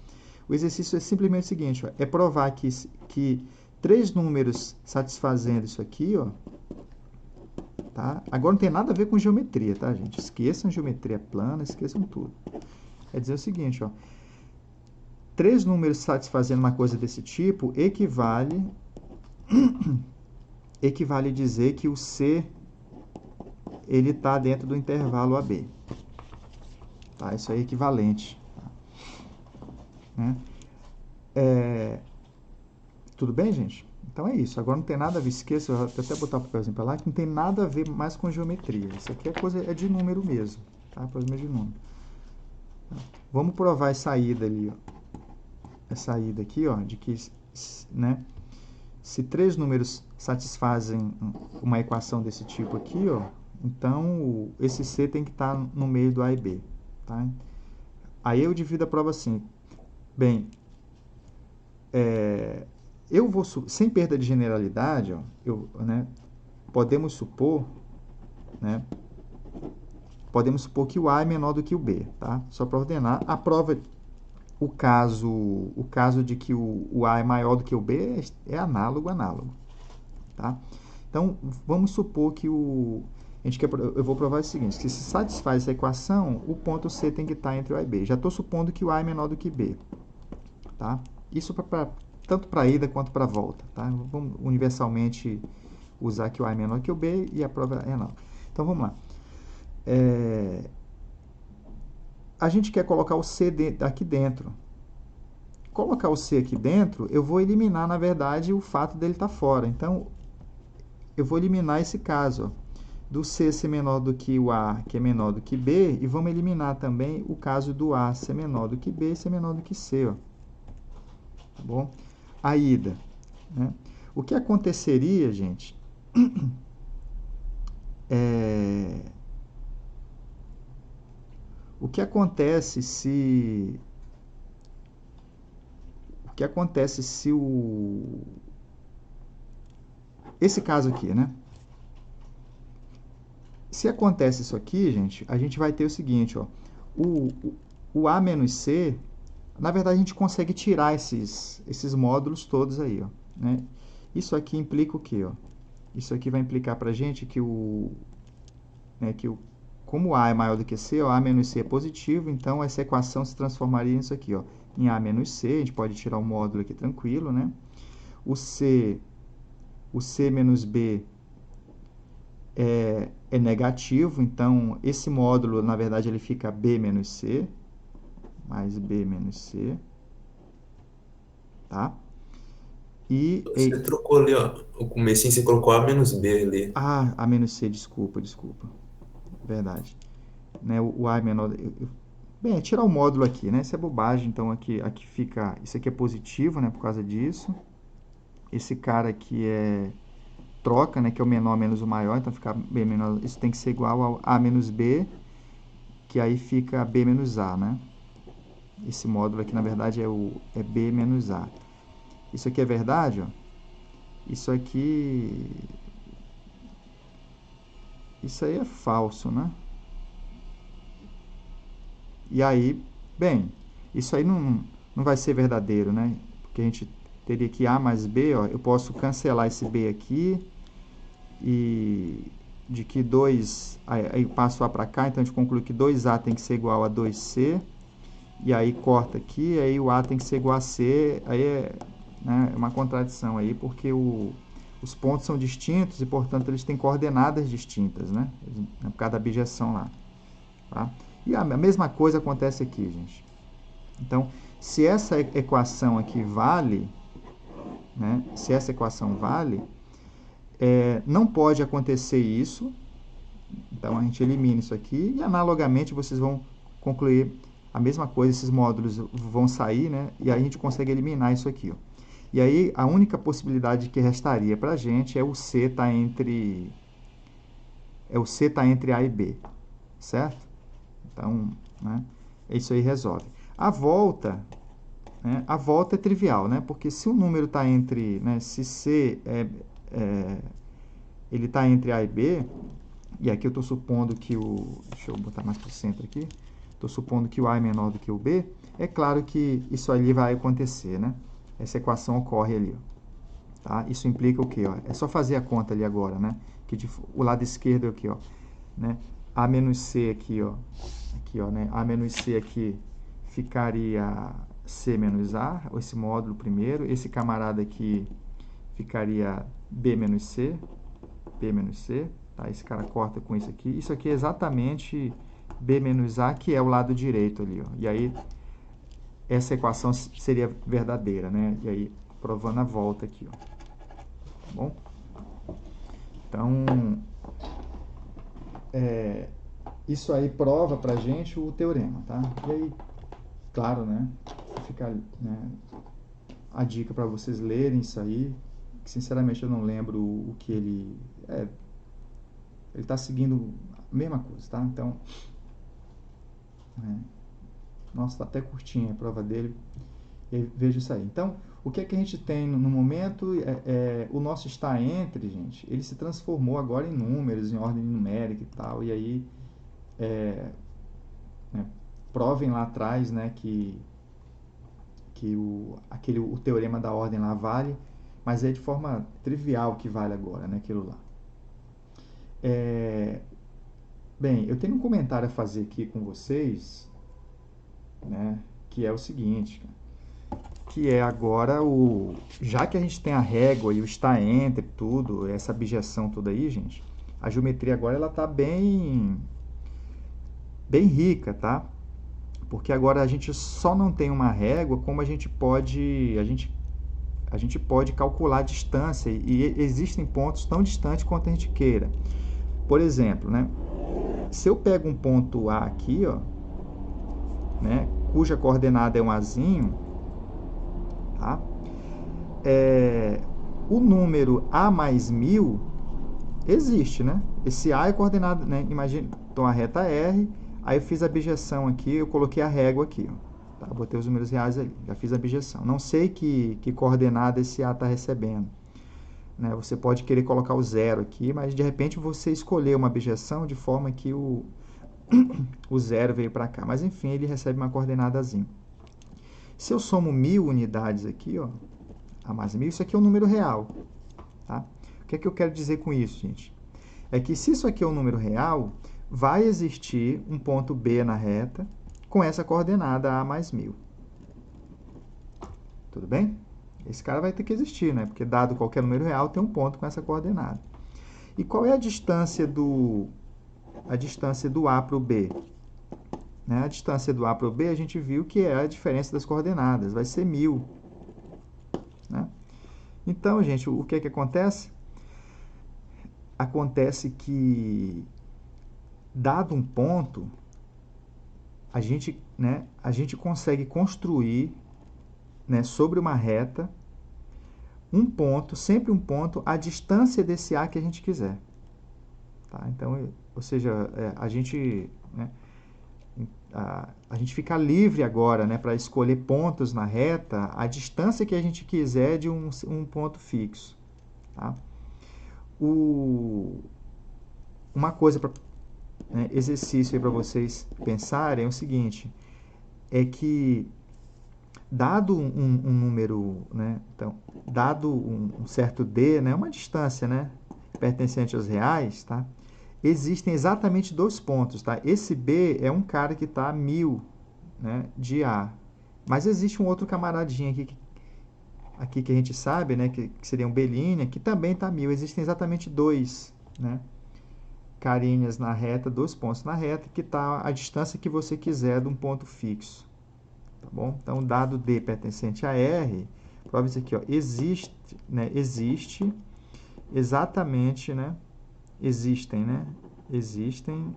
O exercício é simplesmente o seguinte, ó, é provar que 3 números satisfazendo isso aqui, ó, tá? Agora não tem nada a ver com geometria, tá, gente? Esqueçam geometria plana, esqueçam tudo. É dizer o seguinte, ó, 3 números satisfazendo uma coisa desse tipo equivale dizer que o C ele está dentro do intervalo AB. Tá? Isso aí é equivalente. Tá? Né? Tudo bem, gente? Então é isso. Agora não tem nada a ver, esqueça, eu vou até botar o papelzinho para lá, que não tem nada a ver mais com geometria. Isso aqui é de número mesmo. Tá? Problema de número. Tá? Vamos provar essa saída ali, ó. Essa saída aqui, ó, de que, né, se 3 números satisfazem uma equação desse tipo aqui, ó, então esse C tem que estar no meio do A e B. Tá? Aí eu divido a prova assim. Bem, eu vou, sem perda de generalidade, ó, né, podemos supor que o A é menor do que o B. Tá? Só para ordenar. A prova... O caso de que o A é maior do que o B é análogo. Tá? Então, vamos supor que eu vou provar o seguinte, que se satisfaz essa equação, o ponto C tem que estar entre o A e B. Já estou supondo que o A é menor do que B. Tá? Isso tanto para a ida quanto para a volta. Tá? Vamos universalmente usar que o A é menor que o B e a prova é não. Então, vamos lá. A gente quer colocar o C aqui dentro. Colocar o C aqui dentro, eu vou eliminar, na verdade, o fato dele estar fora. Então, eu vou eliminar esse caso, ó, do C ser menor do que o A, que é menor do que B, e vamos eliminar também o caso do A ser menor do que B e ser menor do que C. Ó. Tá bom? A ida. Né? O que aconteceria, gente, o que acontece se esse caso aqui, né? Se acontece isso aqui, gente, a gente vai ter o seguinte, ó, o A menos C, na verdade a gente consegue tirar esses módulos todos aí, ó, né? Isso aqui implica o quê, ó? Isso aqui vai implicar pra gente que como A é maior do que C, ó, A menos C é positivo, então essa equação se transformaria nisso aqui, ó, em A menos C, a gente pode tirar o módulo aqui tranquilo, né? O C menos B é negativo, então esse módulo, na verdade, ele fica B menos C, mais B menos C, tá? E você trocou ali, ó, o comecinho você colocou A menos B ali. Ah, A menos C, desculpa. Verdade. Né, o A é menor... Bem, tirar o módulo aqui, né? Isso é bobagem, então aqui fica... Isso aqui é positivo, né? Por causa disso. Esse cara aqui troca, né? Que é o menor menos o maior, então fica B menor... Isso tem que ser igual ao A menos B, que aí fica B menos A, né? Esse módulo aqui, na verdade, é B menos A. Isso aqui é verdade, ó. Isso aqui... Isso aí é falso, né? E aí, bem, isso aí não vai ser verdadeiro, né? Porque a gente teria que A mais B, ó, eu posso cancelar esse B aqui e de que 2, aí eu passo A para cá, então a gente conclui que 2A tem que ser igual a 2C, e aí corta aqui, aí o A tem que ser igual a C, aí é uma contradição aí, porque os pontos são distintos e, portanto, eles têm coordenadas distintas, né? Por causa da abjeção lá. Tá? E a mesma coisa acontece aqui, gente. Então, se essa equação aqui vale, né? Se essa equação vale, não pode acontecer isso, então a gente elimina isso aqui, e analogamente vocês vão concluir a mesma coisa, esses módulos vão sair, né? E aí a gente consegue eliminar isso aqui, ó. E aí a única possibilidade que restaria para a gente é o C estar entre A e B, certo? Então, né, isso aí resolve. A volta é trivial, né? Porque se o número está entre, né, se C ele está entre A e B, e aqui eu estou supondo que deixa eu botar mais para o centro aqui, estou supondo que o A é menor do que o B, é claro que isso ali vai acontecer, né? Essa equação ocorre ali, ó, tá? Isso implica o quê, ó? É só fazer a conta ali agora, né? Que o lado esquerdo é o quê, ó, né? A menos C aqui, ó, né? A menos C aqui ficaria C menos A, esse módulo primeiro, esse camarada aqui ficaria B menos C, tá? Esse cara corta com isso aqui é exatamente B menos A, que é o lado direito ali, ó. E aí, essa equação seria verdadeira, né? E aí, provando a volta aqui, ó. Tá bom? Então, isso aí prova pra gente o teorema, tá? E aí, claro, né? Fica, né, a dica para vocês lerem isso aí, que sinceramente eu não lembro o que ele... ele está seguindo a mesma coisa, tá? Então, nossa, está até curtinha a prova dele. E veja isso aí. Então, o que é que a gente tem no momento? O nosso está entre, gente, ele se transformou agora em números, em ordem numérica e tal. E aí, provem lá atrás, né, que o teorema da ordem lá vale, mas é de forma trivial que vale agora, né, aquilo lá. Bem, eu tenho um comentário a fazer aqui com vocês, né, que é o seguinte, que é agora já que a gente tem a régua e o está entre tudo, essa abjeção toda aí, gente, a geometria agora ela tá bem rica, tá? Porque agora a gente só não tem uma régua, como a gente pode calcular a distância, e existem pontos tão distantes quanto a gente queira. Por exemplo, né, se eu pego um ponto A aqui, ó, né, cuja coordenada é um Azinho, tá? O número A mais 1000 existe, né? Esse A é coordenado, né? Imagina, então a reta R, aí eu fiz a abjeção aqui, eu coloquei a régua aqui, ó, tá? Botei os números reais ali, já fiz a abjeção. Não sei que coordenada esse A está recebendo, né? Você pode querer colocar o zero aqui, mas de repente você escolheu uma abjeção de forma que o zero veio para cá. Mas enfim, ele recebe uma coordenadazinha. Se eu somo 1000 unidades aqui, ó, A mais 1000, isso aqui é um número real, tá? O que é que eu quero dizer com isso, gente? É que se isso aqui é um número real, vai existir um ponto B na reta com essa coordenada A mais 1000. Tudo bem? Esse cara vai ter que existir, né? Porque dado qualquer número real, tem um ponto com essa coordenada. E qual é a distância do A para o B? Né? A distância do A para o B, a gente viu que é a diferença das coordenadas, vai ser 1000. Né? Então, gente, o que é que acontece? Acontece que, dado um ponto, a gente consegue construir, né, sobre uma reta, um ponto, sempre um ponto, a distância desse A que a gente quiser. Tá? Então, ou seja, a gente fica livre agora, né, para escolher pontos na reta, a distância que a gente quiser de um ponto fixo. Tá? Uma coisa, exercício para vocês pensarem é o seguinte, é que dado um número, né, então, dado um certo D, né, uma distância, né, pertencente aos reais, tá? Existem exatamente dois pontos, tá? Esse B é um cara que está a 1000, né, de A. Mas existe um outro camaradinho aqui que a gente sabe, né, que seria um B', que também está a 1000. Existem exatamente dois, né, carinhas na reta, dois pontos na reta, que está a distância que você quiser de um ponto fixo. Tá bom? Então, dado D pertencente a R, prova isso aqui, ó, existe exatamente, né? Existem, né? Existem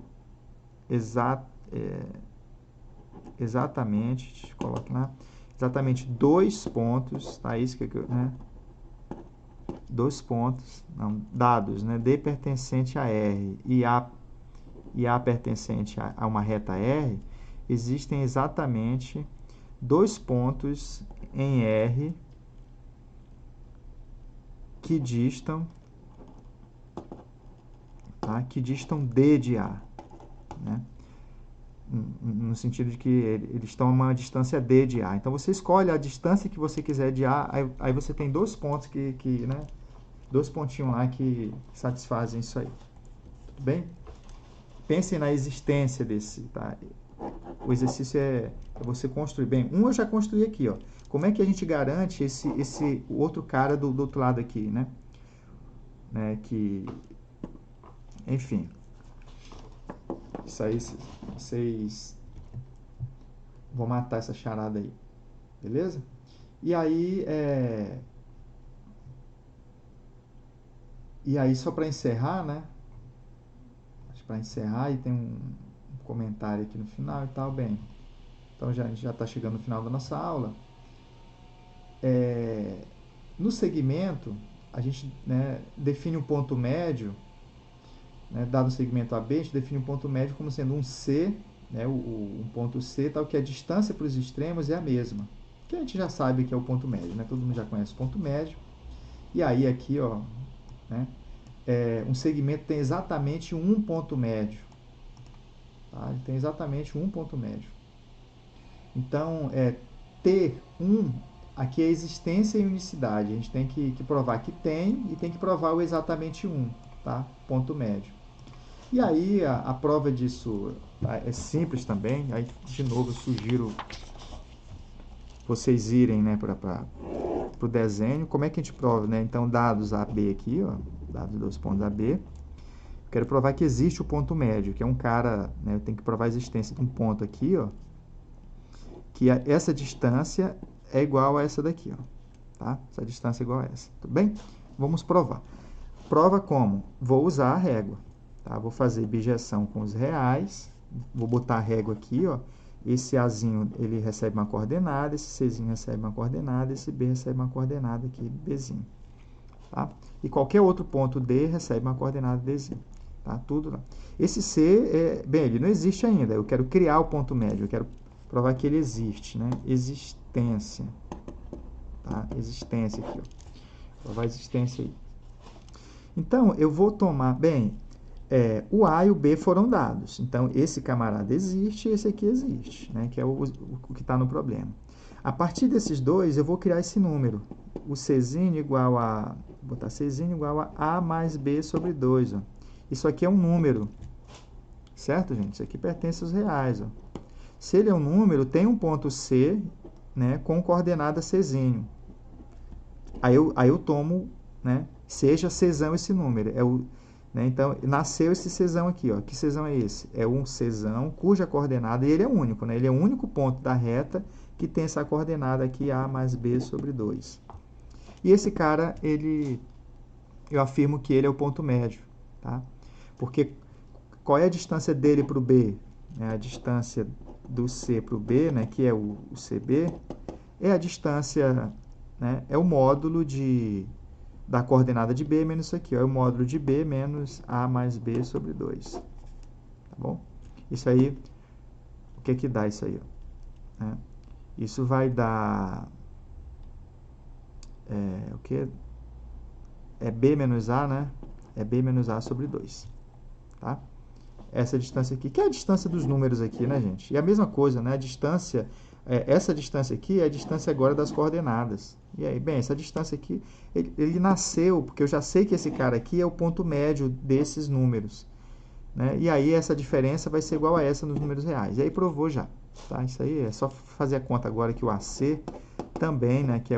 exatamente, deixa eu colocar lá, exatamente 2 pontos, tá? Isso que eu, né? 2 pontos, não, dados, né? D pertencente a R e A pertencente a uma reta R, existem exatamente 2 pontos em R que distam, tá? Que distam D de A, né? No sentido de que eles estão a uma distância D de A. Então, você escolhe a distância que você quiser de A, aí você tem 2 pontos né? 2 pontinhos lá que satisfazem isso aí. Tudo bem? Pensem na existência desse, tá? O exercício é você construir. Bem, eu já construí aqui, ó. Como é que a gente garante esse outro cara do outro lado aqui, né? Enfim. Isso aí, vocês vão matar essa charada aí. Beleza? E aí, só para encerrar, né? Para encerrar, e tem um comentário aqui no final e tal, bem. Então, a gente já está chegando no final da nossa aula. No segmento, a gente, né, define um ponto médio, né, dado o segmento AB, a gente define um ponto médio como sendo um C, né, um ponto C, tal que a distância para os extremos é a mesma. Que a gente já sabe que é o ponto médio, né? Todo mundo já conhece o ponto médio. E aí aqui, ó, né, um segmento tem exatamente um ponto médio. Tá? Ele tem exatamente um ponto médio. Então, T1, aqui é existência e unicidade. A gente tem que provar que tem e tem que provar o exatamente 1, tá? Ponto médio. E aí, a prova disso, tá? É simples também. Aí, de novo, eu sugiro vocês irem, né, para o desenho. Como é que a gente prova, né? Então, dados AB aqui, ó, dados 2 pontos AB. Quero provar que existe o ponto médio, que é um cara, né, eu tenho que provar a existência de um ponto aqui, ó, que essa distância é igual a essa daqui, ó, tá? Essa distância é igual a essa, tudo bem? Vamos provar. Prova como? Vou usar a régua, tá? Vou fazer bijeção com os reais, vou botar a régua aqui, ó. Esse Azinho, ele recebe uma coordenada, esse Czinho recebe uma coordenada, esse B recebe uma coordenada aqui, Bzinho, tá? E qualquer outro ponto D recebe uma coordenada Dzinho, tá? Tudo lá. Esse C, bem, ele não existe ainda, eu quero criar o ponto médio, eu quero provar que ele existe, né? Existência, tá? Existência aqui, ó. Provar a existência aí. Então, eu vou tomar, bem, o A e o B foram dados. Então, esse camarada existe e esse aqui existe, né? Que é o que está no problema. A partir desses dois, eu vou criar esse número. O Czinho igual a... Vou botar Czinho igual a mais B sobre 2. Ó. Isso aqui é um número. Certo, gente? Isso aqui pertence aos reais. Ó. Se ele é um número, tem um ponto C, né, com coordenada Czinho. Aí eu tomo, né, seja Czão esse número. Né, então, nasceu esse Czão aqui. Ó. Que Czão é esse? É um Czão cuja coordenada, e ele é único, né, ele é o único ponto da reta que tem essa coordenada aqui, A mais B sobre 2. E esse cara, eu afirmo que ele é o ponto médio. Tá? Porque qual é a distância dele para o B? A distância do C para o B, né, que é o CB, é a distância, né, é o módulo da coordenada de B menos isso aqui, ó, é o módulo de B menos A mais B sobre 2. Tá bom? Isso aí, o que dá isso aí? Ó, né? Isso vai dar... o que? É B menos A, né? É B menos A sobre 2. Tá? Essa distância aqui, que é a distância dos números aqui, né, gente? E a mesma coisa, né? A distância, essa distância aqui é a distância agora das coordenadas. E aí, bem, essa distância aqui, ele nasceu, porque eu já sei que esse cara aqui é o ponto médio desses números. Né? E aí, essa diferença vai ser igual a essa nos números reais. E aí, provou já. Tá? Isso aí é só fazer a conta agora que o AC também, né, que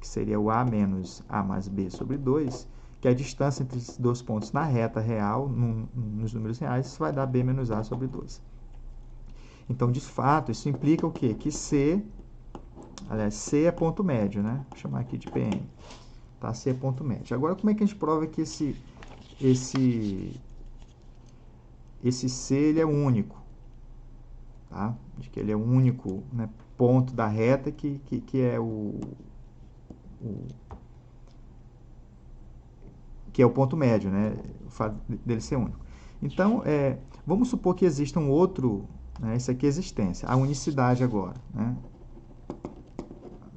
seria o A menos A mais B sobre 2, que é a distância entre esses dois pontos na reta real, nos números reais, isso vai dar B menos A sobre 2. Então, de fato, isso implica o quê? Que C é ponto médio, né? Vou chamar aqui de PM. tá? C é ponto médio. Agora, como é que a gente prova que esse C ele é único, tá? De que ele é o único, né, ponto da reta que é que é o ponto médio, né? O fato dele ser único. Então, vamos supor que exista um outro, né? Isso aqui é existência, a unicidade agora, né?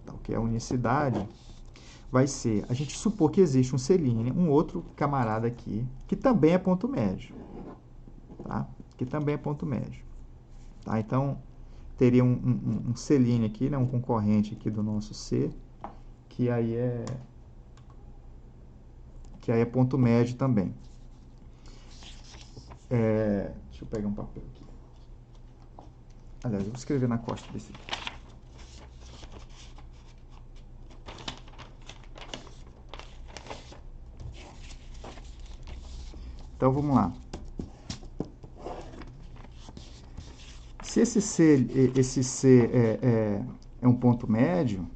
Então, o que é a unicidade vai ser, a gente supor que existe um C', um outro camarada aqui, que também é ponto médio, tá? Que também é ponto médio, tá? Então, teria um C' aqui, né? Um concorrente aqui do nosso C, que aí é ponto médio também. Deixa eu pegar um papel aqui. Aliás, eu vou escrever na costa desse aqui. Então, vamos lá. Se esse C é um ponto médio,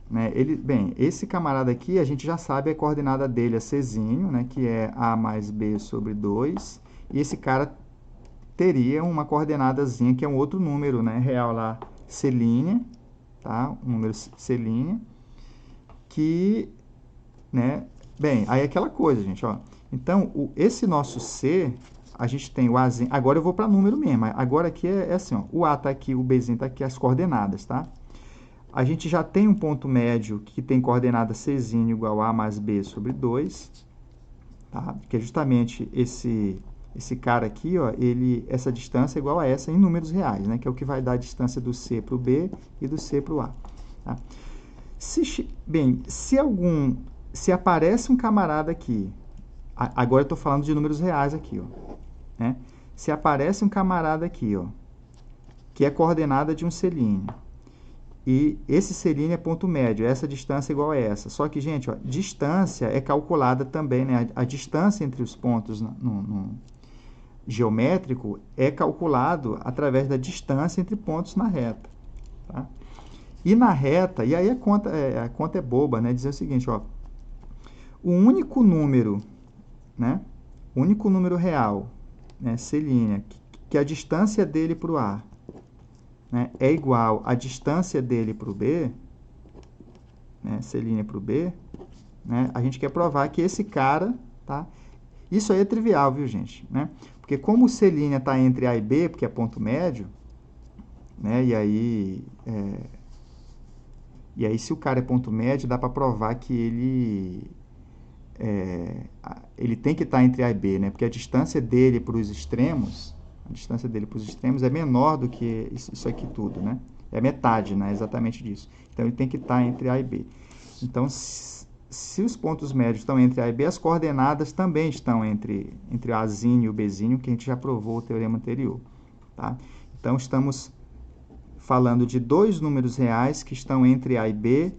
né, bem, esse camarada aqui, a gente já sabe a coordenada dele é Czinho, né, que é A mais B sobre 2, e esse cara teria uma coordenadazinha, que é um outro número, né, real lá, C', tá? Um número C', que, né, bem, aí é aquela coisa, gente, ó. Então, esse nosso C, a gente tem o Azinho, agora eu vou para número mesmo, agora aqui é assim, ó, o A tá aqui, o Bzinho tá aqui, as coordenadas, tá? A gente já tem um ponto médio que tem coordenada Czinho igual a mais B sobre 2, tá? Que é justamente esse cara aqui, ó, essa distância é igual a essa em números reais, né? Que é o que vai dar a distância do C para o B e do C para o A. Tá? Se aparece um camarada aqui, agora eu estou falando de números reais aqui, ó, né? Se aparece um camarada aqui, ó, que é coordenada de um C', e esse C' é ponto médio, essa distância é igual a essa. Só que, gente, ó, distância é calculada também, né? A distância entre os pontos no geométrico é calculado através da distância entre pontos na reta, tá? E na reta, e aí a conta é boba, né? Dizer o seguinte, ó, o único número, né? O único número real, né? C', que a distância dele para o A, né, é igual à distância dele para o B, né? C' para o B, né? A gente quer provar que esse cara, tá? Isso aí é trivial, viu, gente? Né? Porque como o C' está entre A e B, porque é ponto médio, né? E aí se o cara é ponto médio, dá para provar que ele tem que estar entre A e B, né? Porque a distância dele para os extremos, é menor do que isso aqui tudo, né? É metade, né? Exatamente disso. Então, ele tem que estar entre A e B. Então, se os pontos médios estão entre A e B, as coordenadas também estão entre o Azinho e o Bzinho, que a gente já provou o teorema anterior, tá? Então, estamos falando de dois números reais que estão entre A e B,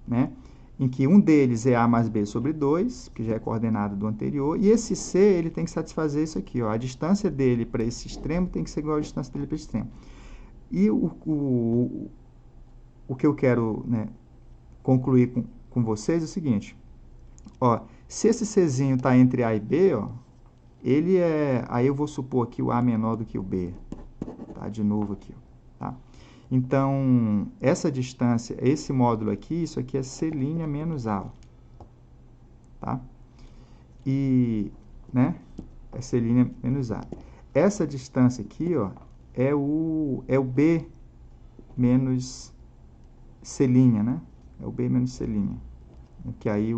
né? Em que um deles é A mais B sobre 2, que já é coordenada do anterior, e esse C, ele tem que satisfazer isso aqui, ó, a distância dele para esse extremo tem que ser igual à distância dele para esse extremo. E o que eu quero, né, concluir com vocês é o seguinte, ó, se esse Czinho está entre A e B, ó, aí eu vou supor aqui o A menor do que o B, tá? De novo aqui, ó, tá? Então, essa distância, esse módulo aqui, isso aqui é C' menos A, tá? E, né, é C' menos A. Essa distância aqui, ó, é o B menos C', né? É o B menos C'. Que aí,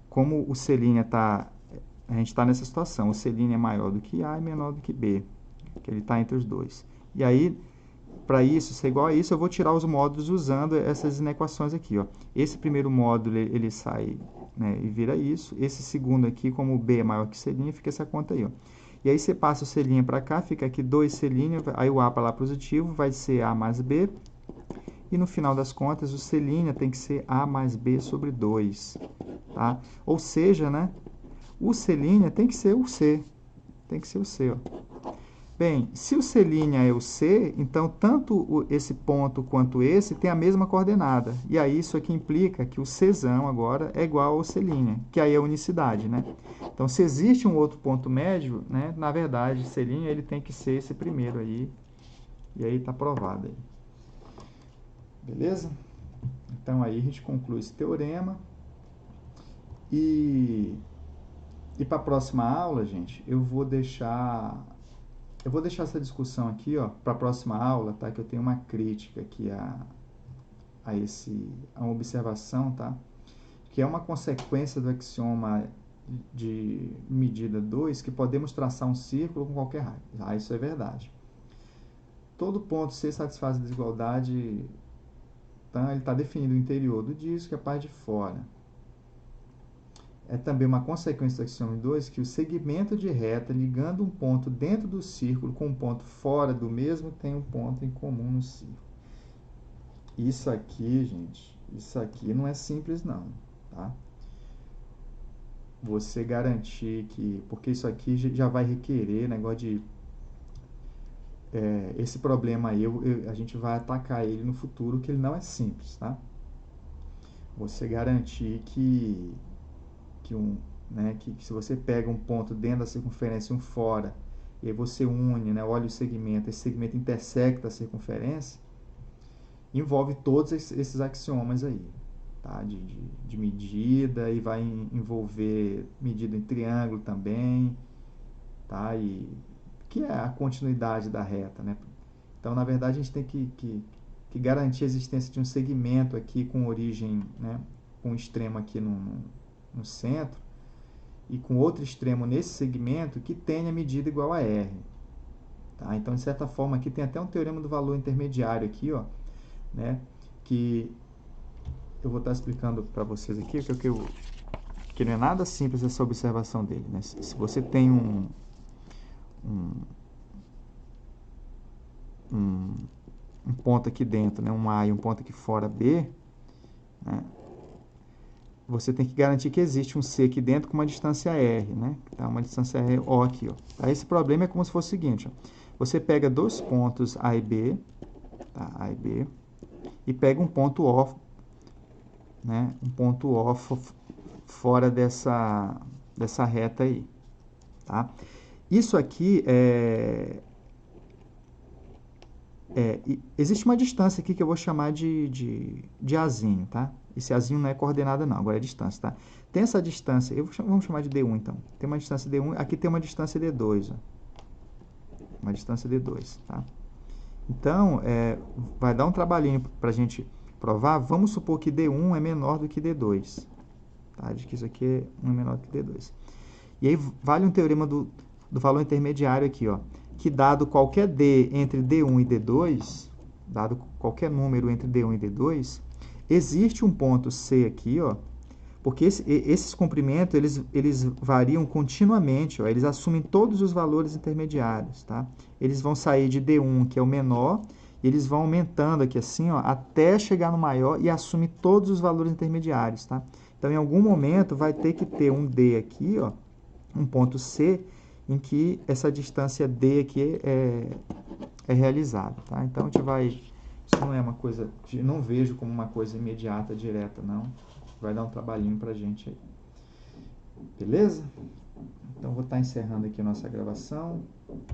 como o C' a gente está nessa situação, o C' é maior do que A e menor do que B, que ele está entre os dois. E aí, para isso ser igual a isso, eu vou tirar os módulos usando essas inequações aqui, ó. Esse primeiro módulo, ele sai, né, e vira isso. Esse segundo aqui, como o B é maior que C', fica essa conta aí, ó. E aí você passa o C' para cá, fica aqui 2C', aí o A para lá positivo, vai ser A mais B. E no final das contas, o C' tem que ser A mais B sobre 2, tá? Ou seja, né, o C' tem que ser o C. Tem que ser o C, ó. Bem, se o C' é o C, então tanto esse ponto quanto esse tem a mesma coordenada. E aí isso aqui implica que o Czão agora é igual ao C', que aí é a unicidade, né? Então, se existe um outro ponto médio, né, na verdade, C' ele tem que ser esse primeiro aí. E aí está provado aí. Beleza? Então, aí a gente conclui esse teorema. E para a próxima aula, gente, eu vou deixar essa discussão aqui, ó, para a próxima aula, tá? Que eu tenho uma crítica aqui a uma observação, tá? Que é uma consequência do axioma de medida 2, que podemos traçar um círculo com qualquer raio. Ah, isso é verdade. Todo ponto C satisfaz a desigualdade, tá? Ele está definido o interior do disco e a parte de fora. É também uma consequência do axioma 2 que o segmento de reta ligando um ponto dentro do círculo com um ponto fora do mesmo tem um ponto em comum no círculo. Isso aqui, gente, isso aqui não é simples não, tá? Você garantir que... Porque isso aqui já vai requerer negócio de... esse problema aí, a gente vai atacar ele no futuro, que ele não é simples, tá? Você garantir que se você pega um ponto dentro da circunferência e um fora, e aí você une, né, olha o segmento, esse segmento intersecta a circunferência, envolve todos esses axiomas aí, tá? De medida, e vai envolver medida em triângulo também, tá? E que é a continuidade da reta, né? Então, na verdade, a gente tem que garantir a existência de um segmento aqui com origem, né, com um extremo aqui no centro, e com outro extremo nesse segmento que tenha medida igual a R. Tá? Então, de certa forma, aqui tem até um teorema do valor intermediário aqui, ó, né, que eu vou estar explicando para vocês aqui, que não é nada simples essa observação dele. Né? Se você tem um ponto aqui dentro, né, um A e um ponto aqui fora, B, né, você tem que garantir que existe um C aqui dentro com uma distância R, né? Então, uma distância R, O aqui, ó. Tá? Esse problema é como se fosse o seguinte, ó. Você pega dois pontos A e B, tá? A e B, e pega um ponto O, né? Um ponto O fora dessa reta aí, tá? Isso aqui existe uma distância aqui que eu vou chamar de Azinho, tá? Esse Azinho não é coordenada não, agora é distância, tá? Tem essa distância, vamos chamar de D1 então. Tem uma distância D1, aqui tem uma distância D2, ó. Uma distância D2, tá? Então, vai dar um trabalhinho pra gente provar. Vamos supor que D1 é menor do que D2, tá? De que isso aqui é menor do que D2. E aí, vale um teorema do valor intermediário aqui, ó. Que dado qualquer D entre D1 e D2, dado qualquer número entre D1 e D2, existe um ponto C aqui, ó, porque esses comprimentos, eles variam continuamente, ó, eles assumem todos os valores intermediários, tá? Eles vão sair de D1, que é o menor, e eles vão aumentando aqui assim, ó, até chegar no maior e assume todos os valores intermediários, tá? Então, em algum momento, vai ter que ter um D aqui, ó, um ponto C, em que essa distância D aqui é realizada, tá? Então, a gente vai... Isso não é uma coisa... Não vejo como uma coisa imediata, direta, não. Vai dar um trabalhinho pra gente aí. Beleza? Então, vou estar encerrando aqui a nossa gravação.